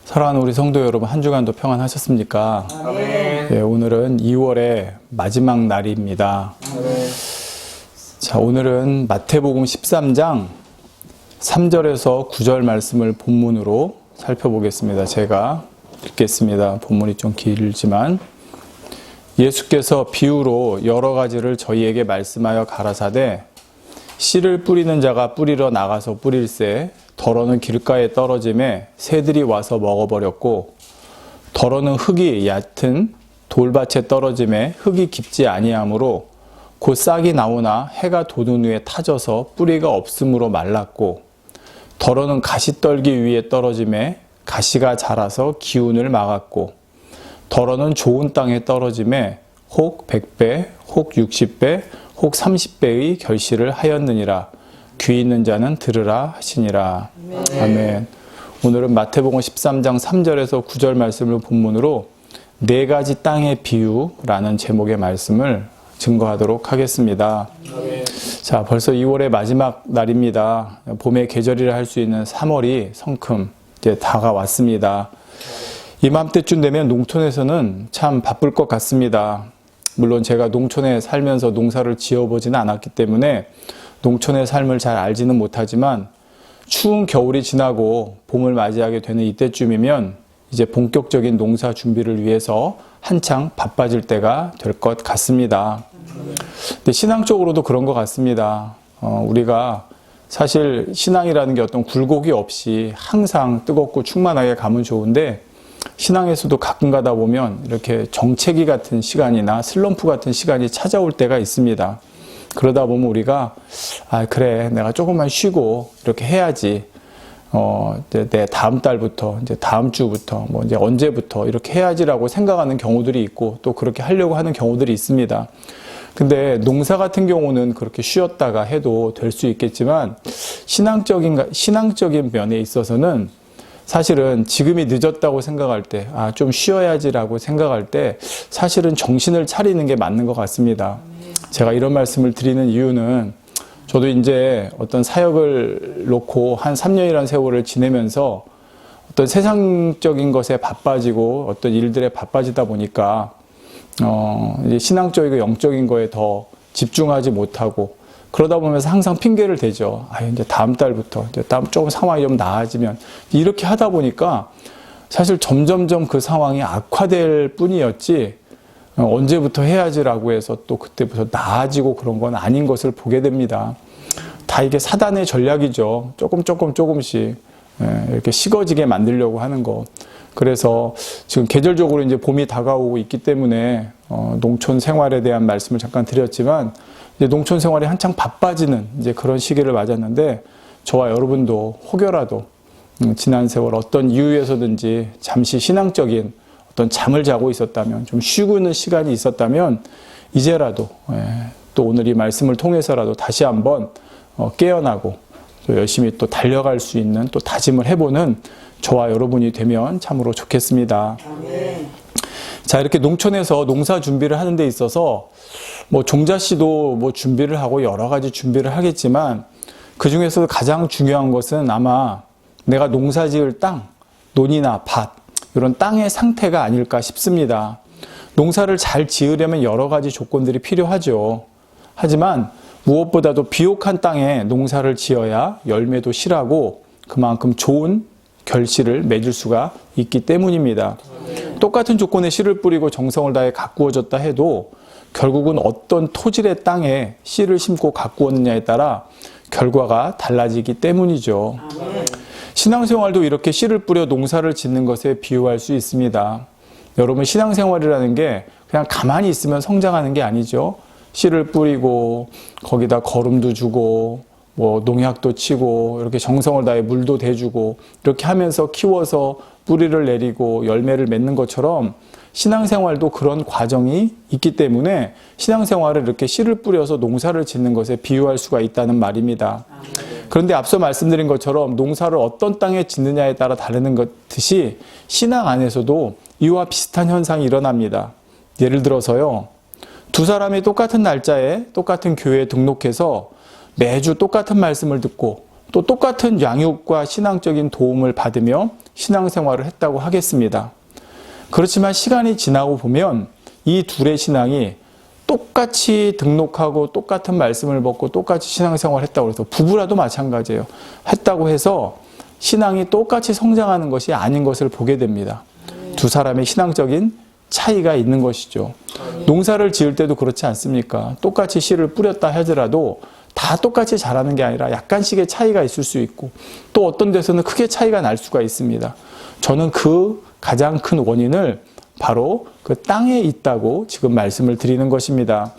사랑하는 우리 성도 여러분, 한 주간도 평안하셨습니까? 아멘. 네, 오늘은 2월의 마지막 날입니다. 아멘. 자, 오늘은 마태복음 13장 3절에서 9절 말씀을 본문으로 살펴보겠습니다. 제가 읽겠습니다. 본문이 좀 길지만, 예수께서 비유로 여러 가지를 저희에게 말씀하여 가라사대, 씨를 뿌리는 자가 뿌리러 나가서 뿌릴새 덜어는 길가에 떨어짐에 새들이 와서 먹어버렸고, 덜어는 흙이 얕은 돌밭에 떨어짐에 흙이 깊지 아니하므로 곧 싹이 나오나 해가 돋은 후에 타져서 뿌리가 없으므로 말랐고, 덜어는 가시떨기 위에 떨어짐에 가시가 자라서 기운을 막았고, 덜어는 좋은 땅에 떨어짐에 혹 100배, 혹 60배, 혹 30배의 결실을 하였느니라. 귀 있는 자는 들으라 하시니라. 아멘. 오늘은 마태복음 13장 3절에서 9절 말씀을 본문으로 네 가지 땅의 비유라는 제목의 말씀을 증거하도록 하겠습니다. 아멘. 자, 벌써 2월의 마지막 날입니다. 봄의 계절이라 할 수 있는 3월이 성큼 이제 다가왔습니다. 이맘때쯤 되면 농촌에서는 참 바쁠 것 같습니다. 물론 제가 농촌에 살면서 농사를 지어보지는 않았기 때문에 농촌의 삶을 잘 알지는 못하지만, 추운 겨울이 지나고 봄을 맞이하게 되는 이때쯤이면 이제 본격적인 농사 준비를 위해서 한창 바빠질 때가 될 것 같습니다. 근데 신앙적으로도 그런 것 같습니다. 우리가 사실 신앙이라는 게 어떤 굴곡이 없이 항상 뜨겁고 충만하게 가면 좋은데, 신앙에서도 가끔 가다 보면 이렇게 정체기 같은 시간이나 슬럼프 같은 시간이 찾아올 때가 있습니다. 그러다 보면 우리가 그래, 내가 조금만 쉬고 이렇게 해야지, 내 다음 달부터, 이제 다음 주부터, 뭐 이제 언제부터 이렇게 해야지라고 생각하는 경우들이 있고, 또 그렇게 하려고 하는 경우들이 있습니다. 근데 농사 같은 경우는 그렇게 쉬었다가 해도 될 수 있겠지만, 신앙적인 면에 있어서는 사실은 지금이 늦었다고 생각할 때, 좀 쉬어야지라고 생각할 때 사실은 정신을 차리는 게 맞는 것 같습니다. 제가 이런 말씀을 드리는 이유는, 저도 이제 어떤 사역을 놓고 한 3년이라는 세월을 지내면서 어떤 세상적인 것에 바빠지고 어떤 일들에 바빠지다 보니까 이제 신앙적이고 영적인 거에 더 집중하지 못하고, 그러다 보면서 항상 핑계를 대죠. 이제 다음 달부터, 이제 다음 조금 상황이 좀 나아지면, 이렇게 하다 보니까 사실 점점점 그 상황이 악화될 뿐이었지, 언제부터 해야지라고 해서 또 그때부터 나아지고 그런 건 아닌 것을 보게 됩니다. 다 이게 사단의 전략이죠. 조금씩 이렇게 식어지게 만들려고 하는 거. 그래서 지금 계절적으로 이제 봄이 다가오고 있기 때문에 농촌 생활에 대한 말씀을 잠깐 드렸지만, 이제 농촌 생활이 한창 바빠지는 이제 그런 시기를 맞았는데, 저와 여러분도 혹여라도 지난 세월 어떤 이유에서든지 잠시 신앙적인 어떤 잠을 자고 있었다면, 좀 쉬고 있는 시간이 있었다면, 이제라도 또 오늘 이 말씀을 통해서라도 다시 한번 깨어나고 또 열심히 또 달려갈 수 있는 또 다짐을 해보는 저와 여러분이 되면 참으로 좋겠습니다. 아멘. 자, 이렇게 농촌에서 농사 준비를 하는 데 있어서 뭐 종자씨도 뭐 준비를 하고 여러 가지 준비를 하겠지만, 그 중에서 가장 중요한 것은 아마 내가 농사 지을 땅, 논이나 밭, 이런 땅의 상태가 아닐까 싶습니다. 농사를 잘 지으려면 여러 가지 조건들이 필요하죠. 하지만 무엇보다도 비옥한 땅에 농사를 지어야 열매도 실하고 그만큼 좋은 결실을 맺을 수가 있기 때문입니다. 똑같은 조건의 씨를 뿌리고 정성을 다해 가꾸어졌다 해도 결국은 어떤 토질의 땅에 씨를 심고 가꾸었느냐에 따라 결과가 달라지기 때문이죠. 신앙생활도 이렇게 씨를 뿌려 농사를 짓는 것에 비유할 수 있습니다. 여러분, 신앙생활이라는 게 그냥 가만히 있으면 성장하는 게 아니죠. 씨를 뿌리고 거기다 거름도 주고 뭐 농약도 치고 이렇게 정성을 다해 물도 대주고 이렇게 하면서 키워서 뿌리를 내리고 열매를 맺는 것처럼, 신앙생활도 그런 과정이 있기 때문에 신앙생활을 이렇게 씨를 뿌려서 농사를 짓는 것에 비유할 수가 있다는 말입니다. 그런데 앞서 말씀드린 것처럼 농사를 어떤 땅에 짓느냐에 따라 다르는 것듯이 신앙 안에서도 이와 비슷한 현상이 일어납니다. 예를 들어서요, 두 사람이 똑같은 날짜에 똑같은 교회에 등록해서 매주 똑같은 말씀을 듣고 또 똑같은 양육과 신앙적인 도움을 받으며 신앙생활을 했다고 하겠습니다. 그렇지만 시간이 지나고 보면 이 둘의 신앙이 똑같이 등록하고 똑같은 말씀을 먹고 똑같이 신앙생활을 했다고 해서 부부라도 마찬가지예요. 했다고 해서 신앙이 똑같이 성장하는 것이 아닌 것을 보게 됩니다. 두 사람의 신앙적인 차이가 있는 것이죠. 농사를 지을 때도 그렇지 않습니까? 똑같이 씨를 뿌렸다 하더라도 다 똑같이 자라는 게 아니라 약간씩의 차이가 있을 수 있고 또 어떤 데서는 크게 차이가 날 수가 있습니다. 저는 그 가장 큰 원인을 바로 그 땅에 있다고 지금 말씀을 드리는 것입니다.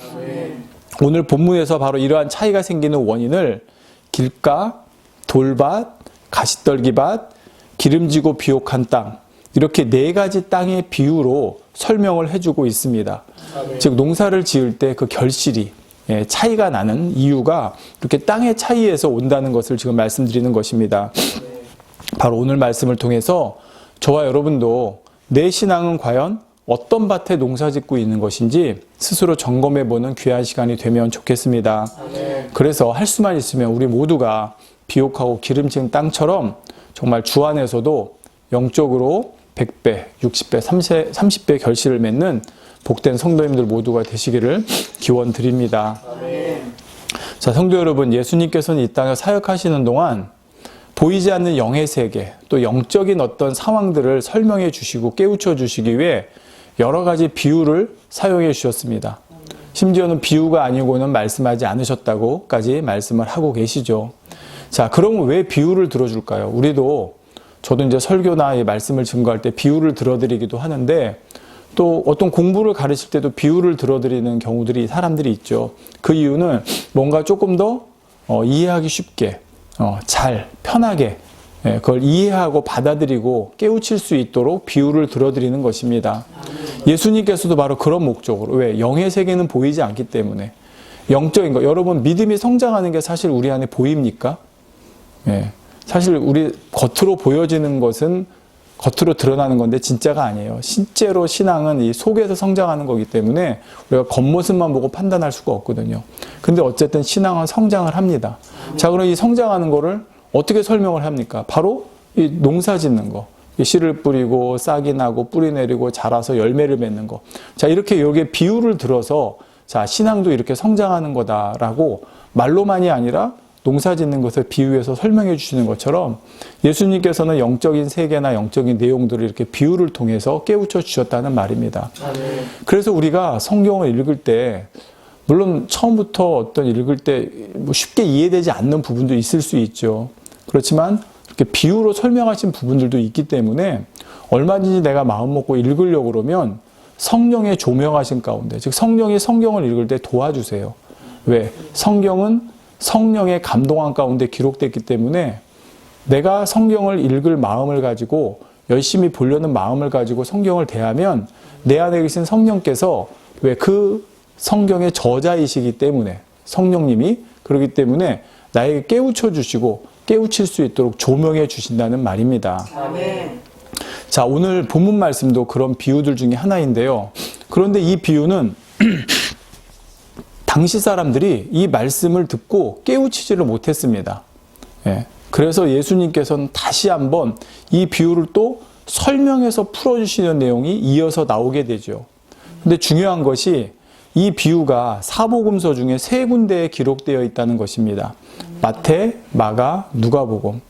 오늘 본문에서 바로 이러한 차이가 생기는 원인을 길가, 돌밭, 가시떨기밭, 기름지고 비옥한 땅 이렇게 네 가지 땅의 비유로 설명을 해주고 있습니다. 즉 농사를 지을 때 그 결실이 차이가 나는 이유가 이렇게 땅의 차이에서 온다는 것을 지금 말씀드리는 것입니다. 바로 오늘 말씀을 통해서 저와 여러분도 내 신앙은 과연 어떤 밭에 농사 짓고 있는 것인지 스스로 점검해보는 귀한 시간이 되면 좋겠습니다. 그래서 할 수만 있으면 우리 모두가 비옥하고 기름진 땅처럼 정말 주 안에서도 영적으로 100배, 60배, 30배 결실을 맺는 복된 성도님들 모두가 되시기를 기원드립니다. 자, 성도 여러분, 예수님께서는 이 땅에 사역하시는 동안 보이지 않는 영의 세계, 또 영적인 어떤 상황들을 설명해 주시고 깨우쳐 주시기 위해 여러 가지 비유를 사용해 주셨습니다. 심지어는 비유가 아니고는 말씀하지 않으셨다고까지 말씀을 하고 계시죠. 자, 그럼 왜 비유를 들어줄까요? 저도 이제 설교나 말씀을 증거할 때 비유를 들어드리기도 하는데 또 어떤 공부를 가르칠 때도 비유를 들어드리는 경우들이 사람들이 있죠. 그 이유는 뭔가 조금 더 이해하기 쉽게 잘 편하게 그걸 이해하고 받아들이고 깨우칠 수 있도록 비유를 들어드리는 것입니다. 예수님께서도 바로 그런 목적으로 왜? 영의 세계는 보이지 않기 때문에 영적인 거 여러분 믿음이 성장하는 게 사실 우리 안에 보입니까? 사실 우리 겉으로 보여지는 것은 겉으로 드러나는 건데 진짜가 아니에요. 실제로 신앙은 이 속에서 성장하는 거기 때문에 우리가 겉모습만 보고 판단할 수가 없거든요. 근데 어쨌든 신앙은 성장을 합니다. 자, 그럼 이 성장하는 거를 어떻게 설명을 합니까? 바로 이 농사 짓는 거. 씨를 뿌리고 싹이 나고 뿌리 내리고 자라서 열매를 맺는 거. 자, 이렇게 여기에 비유를 들어서 자, 신앙도 이렇게 성장하는 거다라고 말로만이 아니라 농사 짓는 것을 비유해서 설명해 주시는 것처럼 예수님께서는 영적인 세계나 영적인 내용들을 이렇게 비유를 통해서 깨우쳐 주셨다는 말입니다. 그래서 우리가 성경을 읽을 때 물론 처음부터 어떤 읽을 때 뭐 쉽게 이해되지 않는 부분도 있을 수 있죠. 그렇지만 이렇게 비유로 설명하신 부분들도 있기 때문에 얼마든지 내가 마음 먹고 읽으려고 그러면 성령의 조명하신 가운데, 즉 성령이 성경을 읽을 때 도와주세요. 왜? 성경은 성령의 감동한 가운데 기록됐기 때문에 내가 성경을 읽을 마음을 가지고 열심히 보려는 마음을 가지고 성경을 대하면 내 안에 계신 성령께서 왜? 그 성경의 저자이시기 때문에 성령님이 그렇기 때문에 나에게 깨우쳐 주시고 깨우칠 수 있도록 조명해 주신다는 말입니다. 아멘. 자, 오늘 본문 말씀도 그런 비유들 중에 하나인데요. 그런데 이 비유는 당시 사람들이 이 말씀을 듣고 깨우치지를 못했습니다. 그래서 예수님께서는 다시 한번 이 비유를 또 설명해서 풀어주시는 내용이 이어서 나오게 되죠. 근데 중요한 것이 이 비유가 사복음서 중에 세 군데에 기록되어 있다는 것입니다. 마태, 마가, 누가복음.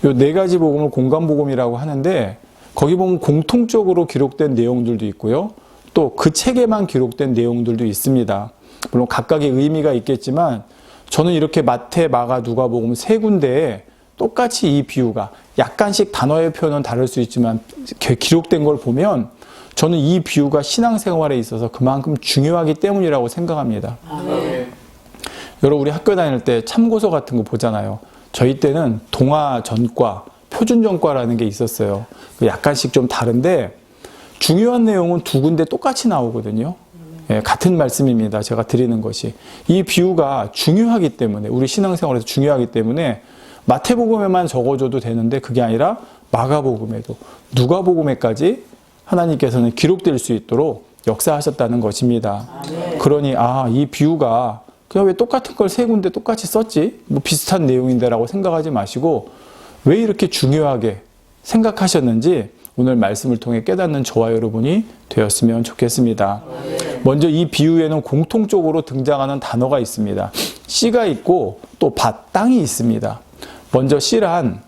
이 네 가지 복음을 공관복음이라고 하는데 거기 보면 공통적으로 기록된 내용들도 있고요. 또 그 책에만 기록된 내용들도 있습니다. 물론 각각의 의미가 있겠지만 저는 이렇게 마태, 마가, 누가복음 세 군데에 똑같이 이 비유가 약간씩 단어의 표현은 다를 수 있지만 기록된 걸 보면 저는 이 비유가 신앙생활에 있어서 그만큼 중요하기 때문이라고 생각합니다. 여러분 우리 학교 다닐 때 참고서 같은 거 보잖아요. 저희 때는 동아전과, 표준전과라는 게 있었어요. 약간씩 좀 다른데 중요한 내용은 두 군데 똑같이 나오거든요. 같은 말씀입니다. 제가 드리는 것이. 이 비유가 중요하기 때문에 우리 신앙생활에서 중요하기 때문에 마태복음에만 적어줘도 되는데 그게 아니라 마가복음에도 누가복음에까지 하나님께서는 기록될 수 있도록 역사하셨다는 것입니다. 그러니 이 비유가 그냥 왜 똑같은 걸 세 군데 똑같이 썼지? 뭐 비슷한 내용인데 라고 생각하지 마시고 왜 이렇게 중요하게 생각하셨는지 오늘 말씀을 통해 깨닫는 저와 여러분이 되었으면 좋겠습니다. 먼저 이 비유에는 공통적으로 등장하는 단어가 있습니다. 씨가 있고 또 밭, 땅이 있습니다. 먼저 씨란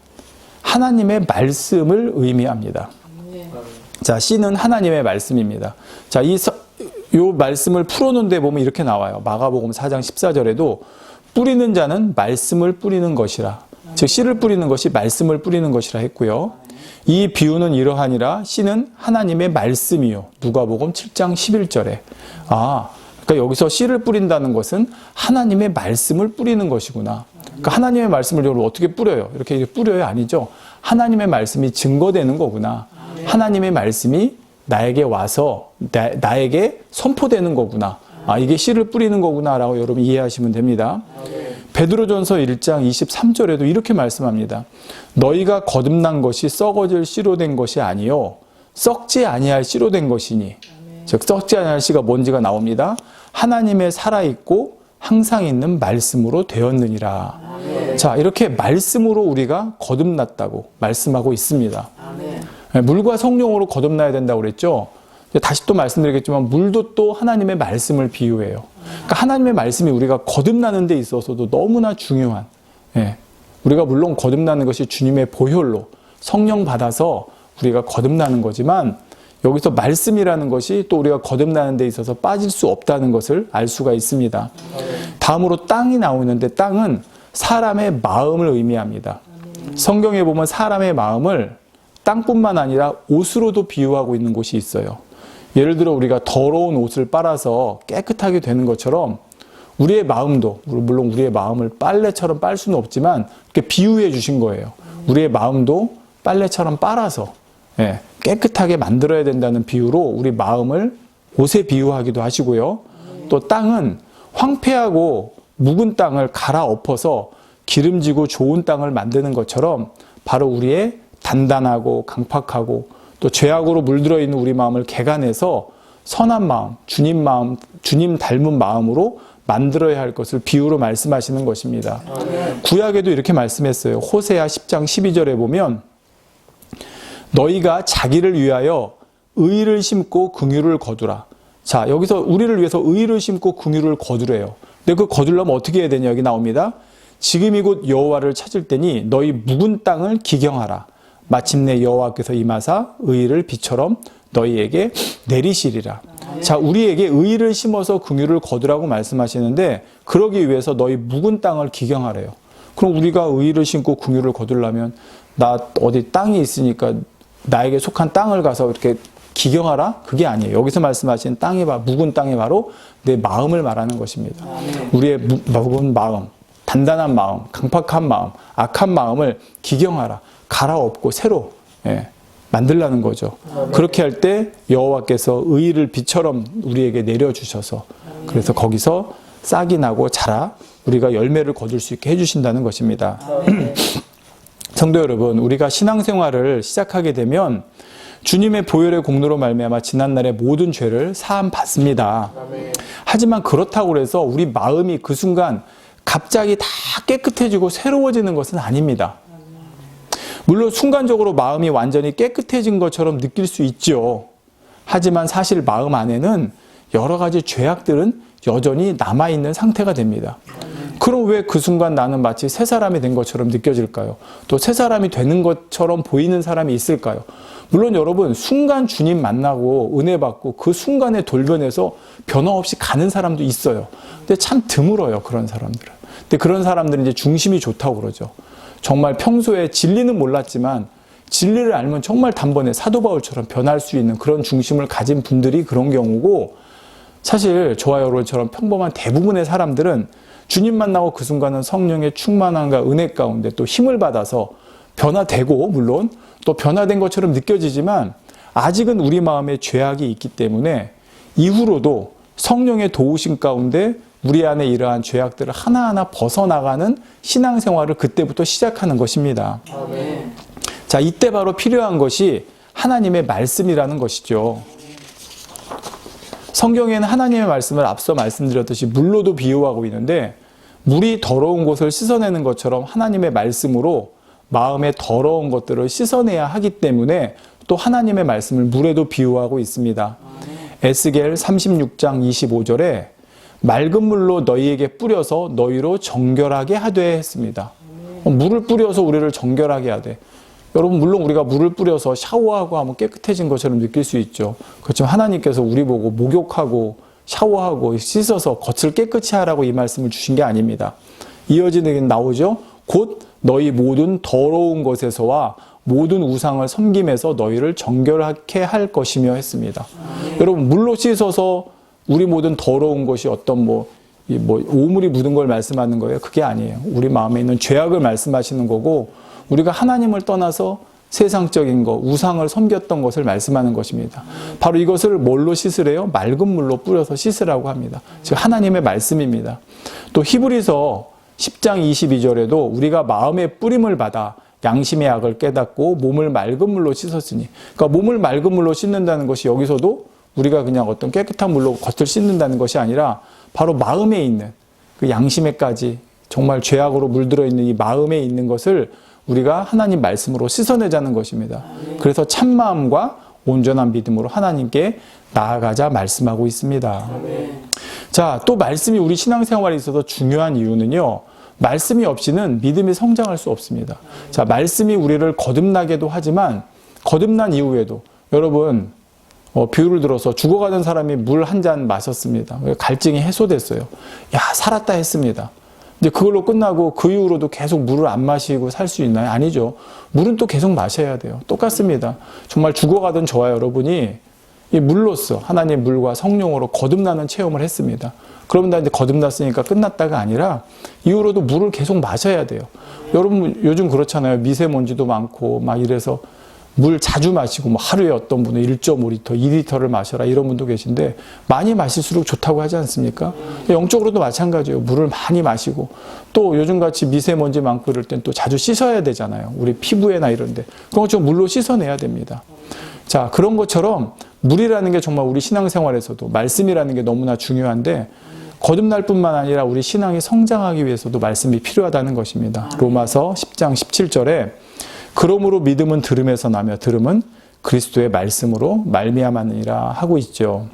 하나님의 말씀을 의미합니다. 자, 씨는 하나님의 말씀입니다. 자, 요 말씀을 풀어놓은 데 보면 이렇게 나와요. 마가복음 4장 14절에도 뿌리는 자는 말씀을 뿌리는 것이라. 즉 씨를 뿌리는 것이 말씀을 뿌리는 것이라 했고요. 이 비유는 이러하니라. 씨는 하나님의 말씀이요. 누가복음 7장 11절에. 그러니까 여기서 씨를 뿌린다는 것은 하나님의 말씀을 뿌리는 것이구나. 그러니까 하나님의 말씀을 여러분 어떻게 뿌려요? 이렇게 뿌려요? 아니죠. 하나님의 말씀이 증거되는 거구나. 하나님의 말씀이 나에게 와서 나에게 선포되는 거구나. 이게 씨를 뿌리는 거구나 라고 여러분 이해하시면 됩니다. 베드로전서 1장 23절에도 이렇게 말씀합니다. 너희가 거듭난 것이 썩어질 씨로 된 것이 아니요 썩지 아니할 씨로 된 것이니. 즉 썩지 아니할 씨가 뭔지가 나옵니다. 하나님의 살아있고 항상 있는 말씀으로 되었느니라. 자, 이렇게 말씀으로 우리가 거듭났다고 말씀하고 있습니다. 물과 성령으로 거듭나야 된다고 그랬죠. 다시 또 말씀드리겠지만 물도 또 하나님의 말씀을 비유해요. 그러니까 하나님의 말씀이 우리가 거듭나는 데 있어서도 너무나 중요한, 우리가 물론 거듭나는 것이 주님의 보혈로 성령 받아서 우리가 거듭나는 거지만 여기서 말씀이라는 것이 또 우리가 거듭나는 데 있어서 빠질 수 없다는 것을 알 수가 있습니다. 다음으로 땅이 나오는데 땅은 사람의 마음을 의미합니다. 성경에 보면 사람의 마음을 땅뿐만 아니라 옷으로도 비유하고 있는 곳이 있어요. 예를 들어 우리가 더러운 옷을 빨아서 깨끗하게 되는 것처럼 우리의 마음도, 물론 우리의 마음을 빨래처럼 빨 수는 없지만 이렇게 비유해 주신 거예요. 우리의 마음도 빨래처럼 빨아서 깨끗하게 만들어야 된다는 비유로 우리 마음을 옷에 비유하기도 하시고요. 또 땅은 황폐하고 묵은 땅을 갈아엎어서 기름지고 좋은 땅을 만드는 것처럼 바로 우리의 단단하고 강팍하고 또 죄악으로 물들어 있는 우리 마음을 개간해서 선한 마음, 주님 닮은 마음으로 만들어야 할 것을 비유로 말씀하시는 것입니다. 구약에도 이렇게 말씀했어요. 호세아 10장 12절에 보면 너희가 자기를 위하여 의를 심고 긍휼을 거두라. 자, 여기서 우리를 위해서 의를 심고 긍휼을 거두래요. 근데 그 거두려면 어떻게 해야 되냐 여기 나옵니다. 지금이 곧 여호와를 찾을 때니 너희 묵은 땅을 기경하라. 마침내 여호와께서 임하사 의를 비처럼 너희에게 내리시리라. 자, 우리에게 의를 심어서 긍휼을 거두라고 말씀하시는데 그러기 위해서 너희 묵은 땅을 기경하래요. 그럼 우리가 의를 심고 긍휼을 거두려면 나 어디 땅이 있으니까 나에게 속한 땅을 가서 이렇게 기경하라? 그게 아니에요. 여기서 말씀하신 묵은 땅이 바로 내 마음을 말하는 것입니다. 우리의 묵은 마음, 단단한 마음, 강팍한 마음, 악한 마음을 기경하라. 갈아엎고 새로 만들라는 거죠. 그렇게 할 때 여호와께서 의를 비처럼 우리에게 내려주셔서 그래서 거기서 싹이 나고 자라 우리가 열매를 거둘 수 있게 해주신다는 것입니다. 성도 여러분, 우리가 신앙생활을 시작하게 되면 주님의 보혈의 공로로 말미암아 지난날의 모든 죄를 사함 받습니다. 하지만 그렇다고 해서 우리 마음이 그 순간 갑자기 다 깨끗해지고 새로워지는 것은 아닙니다. 물론 순간적으로 마음이 완전히 깨끗해진 것처럼 느낄 수 있죠. 하지만 사실 마음 안에는 여러 가지 죄악들은 여전히 남아있는 상태가 됩니다. 그럼 왜 그 순간 나는 마치 새 사람이 된 것처럼 느껴질까요? 또 새 사람이 되는 것처럼 보이는 사람이 있을까요? 물론 여러분 순간 주님 만나고 은혜 받고 그 순간에 돌변해서 변화 없이 가는 사람도 있어요. 근데 참 드물어요, 그런 사람들은. 근데 그런 사람들은 이제 중심이 좋다고 그러죠. 정말 평소에 진리는 몰랐지만 진리를 알면 정말 단번에 사도 바울처럼 변할 수 있는 그런 중심을 가진 분들이 그런 경우고, 사실 저와 여러분처럼 평범한 대부분의 사람들은 주님 만나고 그 순간은 성령의 충만함과 은혜 가운데 또 힘을 받아서 변화되고, 물론 또 변화된 것처럼 느껴지지만 아직은 우리 마음에 죄악이 있기 때문에 이후로도 성령의 도우심 가운데 우리 안에 이러한 죄악들을 하나하나 벗어나가는 신앙생활을 그때부터 시작하는 것입니다. 아멘. 자, 이때 바로 필요한 것이 하나님의 말씀이라는 것이죠. 성경에는 하나님의 말씀을 앞서 말씀드렸듯이 물로도 비유하고 있는데 물이 더러운 곳을 씻어내는 것처럼 하나님의 말씀으로 마음의 더러운 것들을 씻어내야 하기 때문에 또 하나님의 말씀을 물에도 비유하고 있습니다. 에스겔 36장 25절에 맑은 물로 너희에게 뿌려서 너희로 정결하게 하되 했습니다. 물을 뿌려서 우리를 정결하게 하되. 여러분 물론 우리가 물을 뿌려서 샤워하고 하면 깨끗해진 것처럼 느낄 수 있죠. 그렇지만 하나님께서 우리 보고 목욕하고 샤워하고 씻어서 겉을 깨끗이 하라고 이 말씀을 주신 게 아닙니다. 이어지는 나오죠. 곧 너희 모든 더러운 것에서와 모든 우상을 섬김에서 너희를 정결하게 할 것이며 했습니다. 여러분 물로 씻어서 우리 모든 더러운 것이 어떤 오물이 묻은 걸 말씀하는 거예요. 그게 아니에요. 우리 마음에 있는 죄악을 말씀하시는 거고 우리가 하나님을 떠나서 세상적인 것, 우상을 섬겼던 것을 말씀하는 것입니다. 바로 이것을 뭘로 씻으래요? 맑은 물로 뿌려서 씻으라고 합니다. 즉 하나님의 말씀입니다. 또 히브리서 10장 22절에도 우리가 마음의 뿌림을 받아 양심의 악을 깨닫고 몸을 맑은 물로 씻었으니, 그러니까 몸을 맑은 물로 씻는다는 것이 여기서도 우리가 그냥 어떤 깨끗한 물로 겉을 씻는다는 것이 아니라 바로 마음에 있는 그 양심에까지 정말 죄악으로 물들어 있는 이 마음에 있는 것을 우리가 하나님 말씀으로 씻어내자는 것입니다. 그래서 참마음과 온전한 믿음으로 하나님께 나아가자 말씀하고 있습니다. 자, 또 말씀이 우리 신앙생활에 있어서 중요한 이유는요. 말씀이 없이는 믿음이 성장할 수 없습니다. 자, 말씀이 우리를 거듭나게도 하지만 거듭난 이후에도 여러분 비유를 들어서 죽어가는 사람이 물 한 잔 마셨습니다. 갈증이 해소됐어요. 야, 살았다 했습니다. 근데 그걸로 끝나고 그 이후로도 계속 물을 안 마시고 살 수 있나요? 아니죠. 물은 또 계속 마셔야 돼요. 똑같습니다. 정말 죽어가던 저와 여러분이 이 물로써 하나님의 물과 성령으로 거듭나는 체험을 했습니다. 그러면 다 이제 거듭났으니까 끝났다가 아니라 이후로도 물을 계속 마셔야 돼요. 여러분 요즘 그렇잖아요. 미세먼지도 많고 막 이래서 물 자주 마시고 하루에 어떤 분은 1.5리터, 2리터를 마셔라 이런 분도 계신데 많이 마실수록 좋다고 하지 않습니까? 영적으로도 마찬가지예요. 물을 많이 마시고 또 요즘같이 미세먼지 많고 이럴 땐 또 자주 씻어야 되잖아요. 우리 피부에나 이런 데. 그런 거 좀 물로 씻어내야 됩니다. 자, 그런 것처럼 물이라는 게 정말 우리 신앙생활에서도 말씀이라는 게 너무나 중요한데 거듭날 뿐만 아니라 우리 신앙이 성장하기 위해서도 말씀이 필요하다는 것입니다. 로마서 10장 17절에 그러므로 믿음은 들음에서 나며 들음은 그리스도의 말씀으로 말미암았느니라 하고 있죠.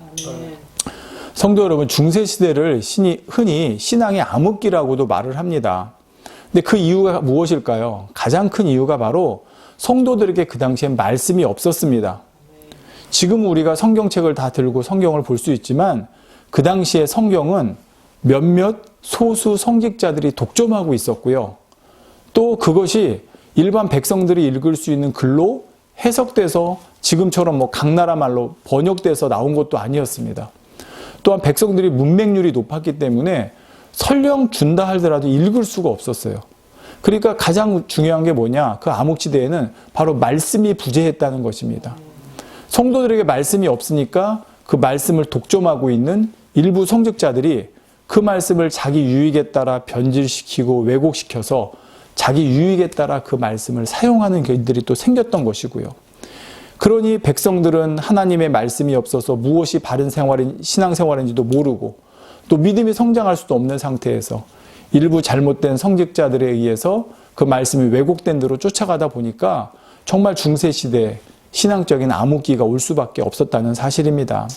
성도 여러분, 중세시대를 흔히 신앙의 암흑기라고도 말을 합니다. 근데 그 이유가 무엇일까요? 가장 큰 이유가 바로 성도들에게 그 당시엔 말씀이 없었습니다. 지금 우리가 성경책을 다 들고 성경을 볼 수 있지만 그 당시에 성경은 몇몇 소수 성직자들이 독점하고 있었고요. 또 그것이 일반 백성들이 읽을 수 있는 글로 해석돼서 지금처럼 각 나라 말로 번역돼서 나온 것도 아니었습니다. 또한 백성들이 문맹률이 높았기 때문에 설령 준다 하더라도 읽을 수가 없었어요. 그러니까 가장 중요한 게 뭐냐? 그 암흑시대에는 바로 말씀이 부재했다는 것입니다. 성도들에게 말씀이 없으니까 그 말씀을 독점하고 있는 일부 성직자들이 그 말씀을 자기 유익에 따라 변질시키고 왜곡시켜서 자기 유익에 따라 그 말씀을 사용하는 일들이 또 생겼던 것이고요. 그러니 백성들은 하나님의 말씀이 없어서 무엇이 바른 신앙생활인지도 모르고 또 믿음이 성장할 수도 없는 상태에서 일부 잘못된 성직자들에 의해서 그 말씀이 왜곡된 대로 쫓아가다 보니까 정말 중세시대에 신앙적인 암흑기가 올 수밖에 없었다는 사실입니다.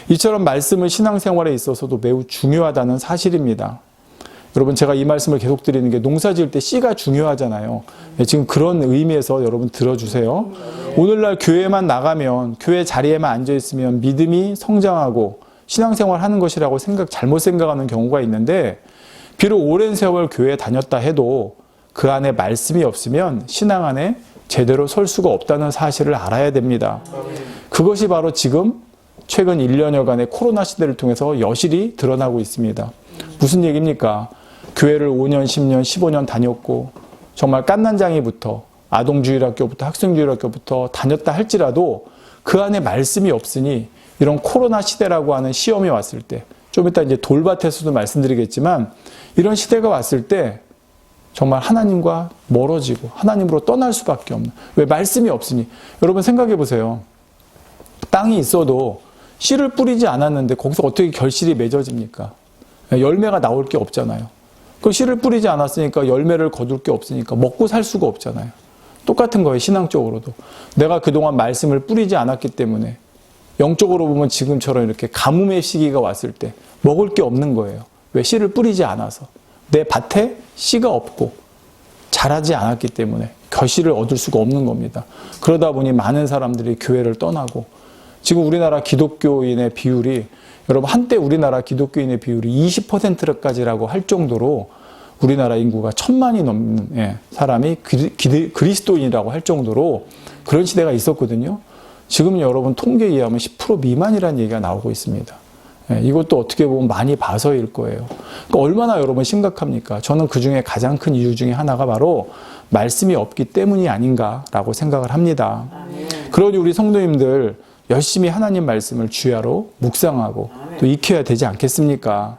이처럼 말씀은 신앙생활에 있어서도 매우 중요하다는 사실입니다. 여러분 제가 이 말씀을 계속 드리는 게 농사 지을 때 씨가 중요하잖아요. 지금 그런 의미에서 여러분 들어주세요. 오늘날 교회만 나가면 교회 자리에만 앉아있으면 믿음이 성장하고 신앙생활 하는 것이라고 잘못 생각하는 경우가 있는데 비록 오랜 세월 교회에 다녔다 해도 그 안에 말씀이 없으면 신앙 안에 제대로 설 수가 없다는 사실을 알아야 됩니다. 그것이 바로 지금 최근 1년여간의 코로나 시대를 통해서 여실히 드러나고 있습니다. 무슨 얘기입니까? 교회를 5년, 10년, 15년 다녔고 정말 깐난장이부터 아동주일학교부터 학생주일학교부터 다녔다 할지라도 그 안에 말씀이 없으니 이런 코로나 시대라고 하는 시험이 왔을 때 좀 이따 이제 돌밭에서도 말씀드리겠지만 이런 시대가 왔을 때 정말 하나님과 멀어지고 하나님으로 떠날 수밖에 없는 왜 말씀이 없으니 여러분 생각해 보세요. 땅이 있어도 씨를 뿌리지 않았는데 거기서 어떻게 결실이 맺어집니까? 열매가 나올 게 없잖아요. 그 씨를 뿌리지 않았으니까 열매를 거둘 게 없으니까 먹고 살 수가 없잖아요. 똑같은 거예요. 신앙적으로도. 내가 그동안 말씀을 뿌리지 않았기 때문에 영적으로 보면 지금처럼 이렇게 가뭄의 시기가 왔을 때 먹을 게 없는 거예요. 왜? 씨를 뿌리지 않아서. 내 밭에 씨가 없고 자라지 않았기 때문에 결실을 얻을 수가 없는 겁니다. 그러다 보니 많은 사람들이 교회를 떠나고 지금 우리나라 기독교인의 비율이 여러분 한때 우리나라 기독교인의 비율이 20%까지라고 할 정도로 우리나라 인구가 1,000만이 넘는 사람이 그리스도인이라고 할 정도로 그런 시대가 있었거든요. 지금 여러분 통계에 의하면 10% 미만이라는 얘기가 나오고 있습니다. 이것도 어떻게 보면 많이 봐서일 거예요. 그러니까 얼마나 여러분 심각합니까? 저는 그 중에 가장 큰 이유 중에 하나가 바로 말씀이 없기 때문이 아닌가라고 생각을 합니다. 그러니 우리 성도님들 열심히 하나님 말씀을 주야로 묵상하고 또 익혀야 되지 않겠습니까?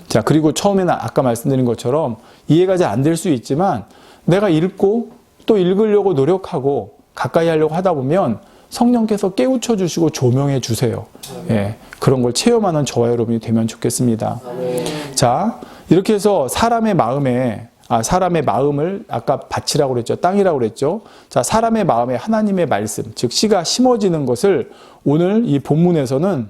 자, 그리고 처음에는 아까 말씀드린 것처럼 이해가 잘 안 될 수 있지만 내가 읽고 또 읽으려고 노력하고 가까이 하려고 하다 보면 성령께서 깨우쳐 주시고 조명해 주세요. 그런 걸 체험하는 저와 여러분이 되면 좋겠습니다. 자, 이렇게 해서 사람의 마음을 아까 밭이라고 그랬죠. 땅이라고 그랬죠. 자, 사람의 마음에 하나님의 말씀, 즉 씨가 심어지는 것을 오늘 이 본문에서는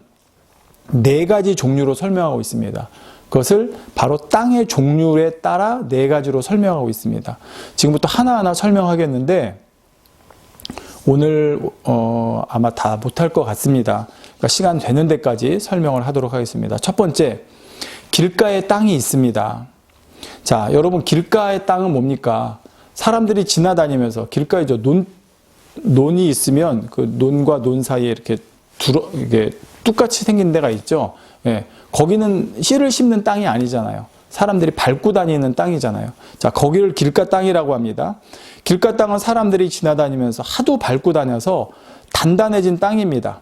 4가지 종류로 설명하고 있습니다. 그것을 바로 땅의 종류에 따라 4가지로 설명하고 있습니다. 지금부터 하나하나 설명하겠는데 오늘 아마 다 못할 것 같습니다. 그러니까 시간 되는 데까지 설명을 하도록 하겠습니다. 첫 번째, 길가에 땅이 있습니다. 자, 여러분 길가의 땅은 뭡니까? 사람들이 지나다니면서 길가에 논이 있으면 그 논과 논 사이에 이렇게 뚝같이 생긴 데가 있죠. 거기는 씨를 심는 땅이 아니잖아요. 사람들이 밟고 다니는 땅이잖아요. 자, 거기를 길가 땅이라고 합니다. 길가 땅은 사람들이 지나다니면서 하도 밟고 다녀서 단단해진 땅입니다.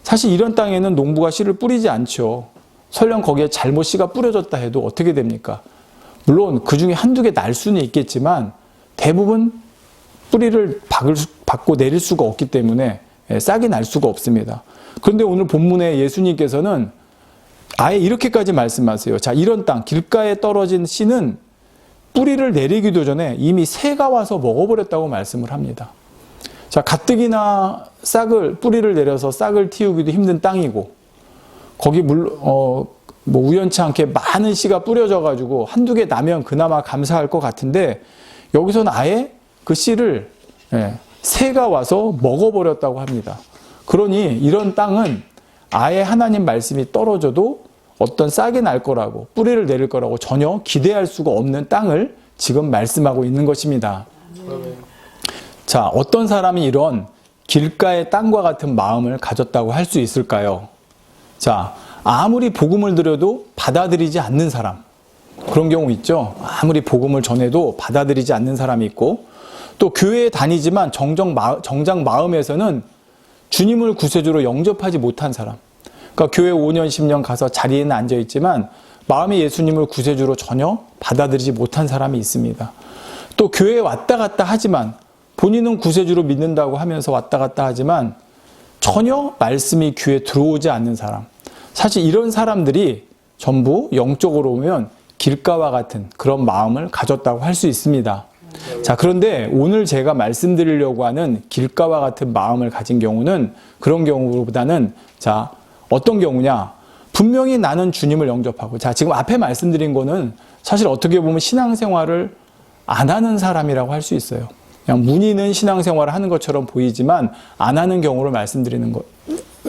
사실 이런 땅에는 농부가 씨를 뿌리지 않죠. 설령 거기에 잘못 씨가 뿌려졌다 해도 어떻게 됩니까? 물론 그 중에 한두 개 날 수는 있겠지만 대부분 뿌리를 박고 내릴 수가 없기 때문에 싹이 날 수가 없습니다. 그런데 오늘 본문에 예수님께서는 아예 이렇게까지 말씀하세요. 자, 이런 땅, 길가에 떨어진 씨는 뿌리를 내리기도 전에 이미 새가 와서 먹어버렸다고 말씀을 합니다. 자, 가뜩이나 뿌리를 내려서 싹을 틔우기도 힘든 땅이고, 거기 우연치 않게 많은 씨가 뿌려져가지고 한두 개 나면 그나마 감사할 것 같은데, 여기서는 아예 그 씨를 새가 와서 먹어버렸다고 합니다. 그러니 이런 땅은 아예 하나님 말씀이 떨어져도 어떤 싹이 날 거라고 뿌리를 내릴 거라고 전혀 기대할 수가 없는 땅을 지금 말씀하고 있는 것입니다. 자, 어떤 사람이 이런 길가의 땅과 같은 마음을 가졌다고 할 수 있을까요? 자, 아무리 복음을 드려도 받아들이지 않는 사람, 그런 경우 있죠. 아무리 복음을 전해도 받아들이지 않는 사람이 있고, 또 교회에 다니지만 정작 마음에서는 주님을 구세주로 영접하지 못한 사람, 그러니까 교회 5년 10년 가서 자리에는 앉아있지만 마음의 예수님을 구세주로 전혀 받아들이지 못한 사람이 있습니다. 또 교회에 왔다 갔다 하지만 본인은 구세주로 믿는다고 하면서 왔다 갔다 하지만 전혀 말씀이 귀에 들어오지 않는 사람, 사실 이런 사람들이 전부 영적으로 보면 길가와 같은 그런 마음을 가졌다고 할 수 있습니다. 자, 그런데 오늘 제가 말씀드리려고 하는 길가와 같은 마음을 가진 경우는 그런 경우보다는, 자, 어떤 경우냐? 분명히 나는 주님을 영접하고, 자, 지금 앞에 말씀드린 거는 사실 어떻게 보면 신앙생활을 안 하는 사람이라고 할 수 있어요. 그냥 문의는 신앙생활을 하는 것처럼 보이지만 안 하는 경우를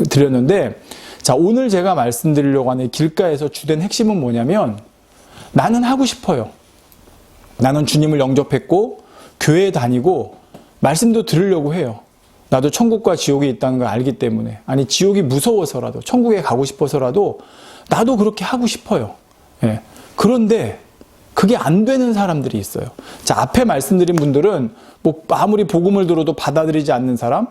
드렸는데, 자, 오늘 제가 말씀드리려고 하는 길가에서 주된 핵심은 뭐냐면, 나는 하고 싶어요. 나는 주님을 영접했고 교회에 다니고 말씀도 들으려고 해요. 나도 천국과 지옥이 있다는 걸 알기 때문에, 아니 지옥이 무서워서라도 천국에 가고 싶어서라도 나도 그렇게 하고 싶어요. 그런데 그게 안 되는 사람들이 있어요. 자, 앞에 말씀드린 분들은 뭐 아무리 복음을 들어도 받아들이지 않는 사람,